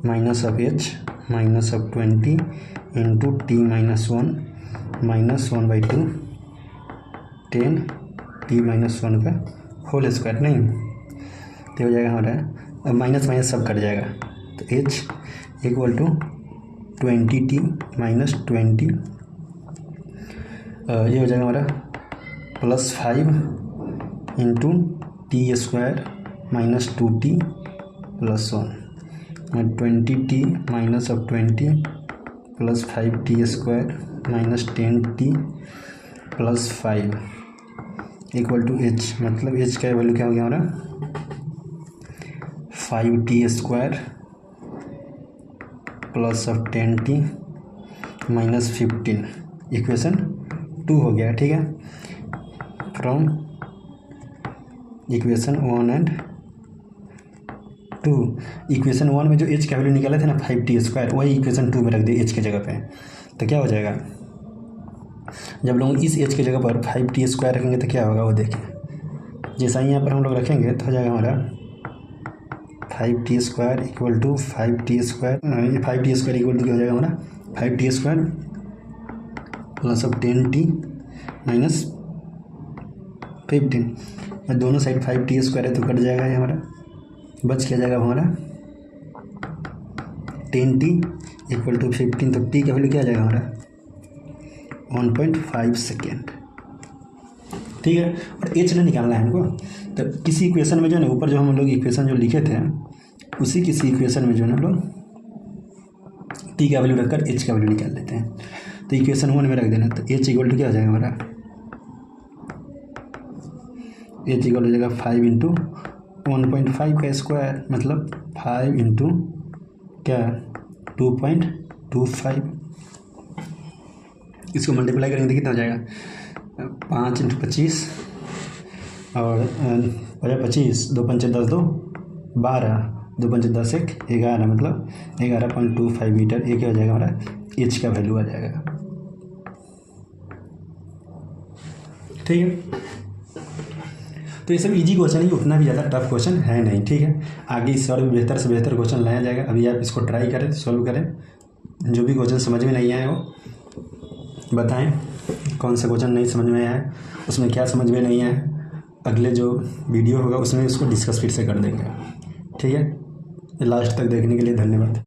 -h -20 इंटू t-1 -1/2 10 t-1 का होल स्क्वायर, नहीं तो हो जाएगा हमारा, अब माइनस सब कट जाएगा, तो h इक्वल टू 20t -20, ये हो जाएगा हमारा +5 into t square -2t +1, 20t -20 plus 5t square -10t plus 5 equal to h, मतलब h का वैल्यू क्या हो गया हमारा 5t square plus 10t -15 equation 2 हो गया। ठीक है, फ्रॉम इक्वेशन 1 एंड 2, इक्वेशन 1 में जो h का वैल्यू निकाले थे ना 5t स्क्वायर, वही इक्वेशन 2 में रख दिए h की जगह पे, तो क्या हो जाएगा जब लोग इस एच की जगह पर 5t² रखेंगे तो क्या होगा वो देखें। जैसा ही यहाँ पर हम लोग रखेंगे तो हो जाएगा हमारा 5t² equal to 5t² 5t² equal to क्या हो जाएगा हमारा 5t² plus of 10t minus 15। दोनों साइड 5t² है तो कट जाएगा ये हमारा, बच क्या जाएगा हमारा 10t इक्वल टू 15। तो t का वैल्यू क्या आ जाएगा हमारा 1.5 सेकेंड। ठीक है, और एच नहीं निकालना है हमको। तो किसी इक्वेशन में जो है ना ऊपर जो हम लोग इक्वेशन जो लिखे थे उसी किसी इक्वेशन में जो है ना हम लोग टी का वैल्यू रखकर एच का वैल्यू निकाल लेते हैं। तो इक्वेशन 1 में रख देना, तो एच इक्वल टू क्या हो जाएगा हमारा एच इक्वल हो जाएगा 5 इंटू 1.5 का स्क्वायर, मतलब 5 इंटू क्या 2.25। इसको मल्टीप्लाई करेंगे तो कितना हो जाएगा 5 इंटू 25 और 25 2 5 10 2 12 2 5 10 1 11, मतलब 11.25 मीटर। ये क्या हो जाएगा हमारा एच का वैल्यू आ जाएगा। ठीक है, तो ये सब इजी क्वेश्चन है, उतना भी ज़्यादा टफ क्वेश्चन है नहीं। ठीक है, आगे इससे और भी बेहतर से बेहतर क्वेश्चन लाया जाएगा। अभी आप इसको ट्राई करें, सॉल्व करें। जो भी क्वेश्चन समझ में नहीं आए वो बताएं, कौन सा क्वेश्चन नहीं समझ में आया है, उसमें क्या समझ में नहीं आया। अगले जो वीडियो होगा उसमें उसको डिस्कस फिर से कर देंगे। ठीक है, लास्ट तक देखने के लिए धन्यवाद।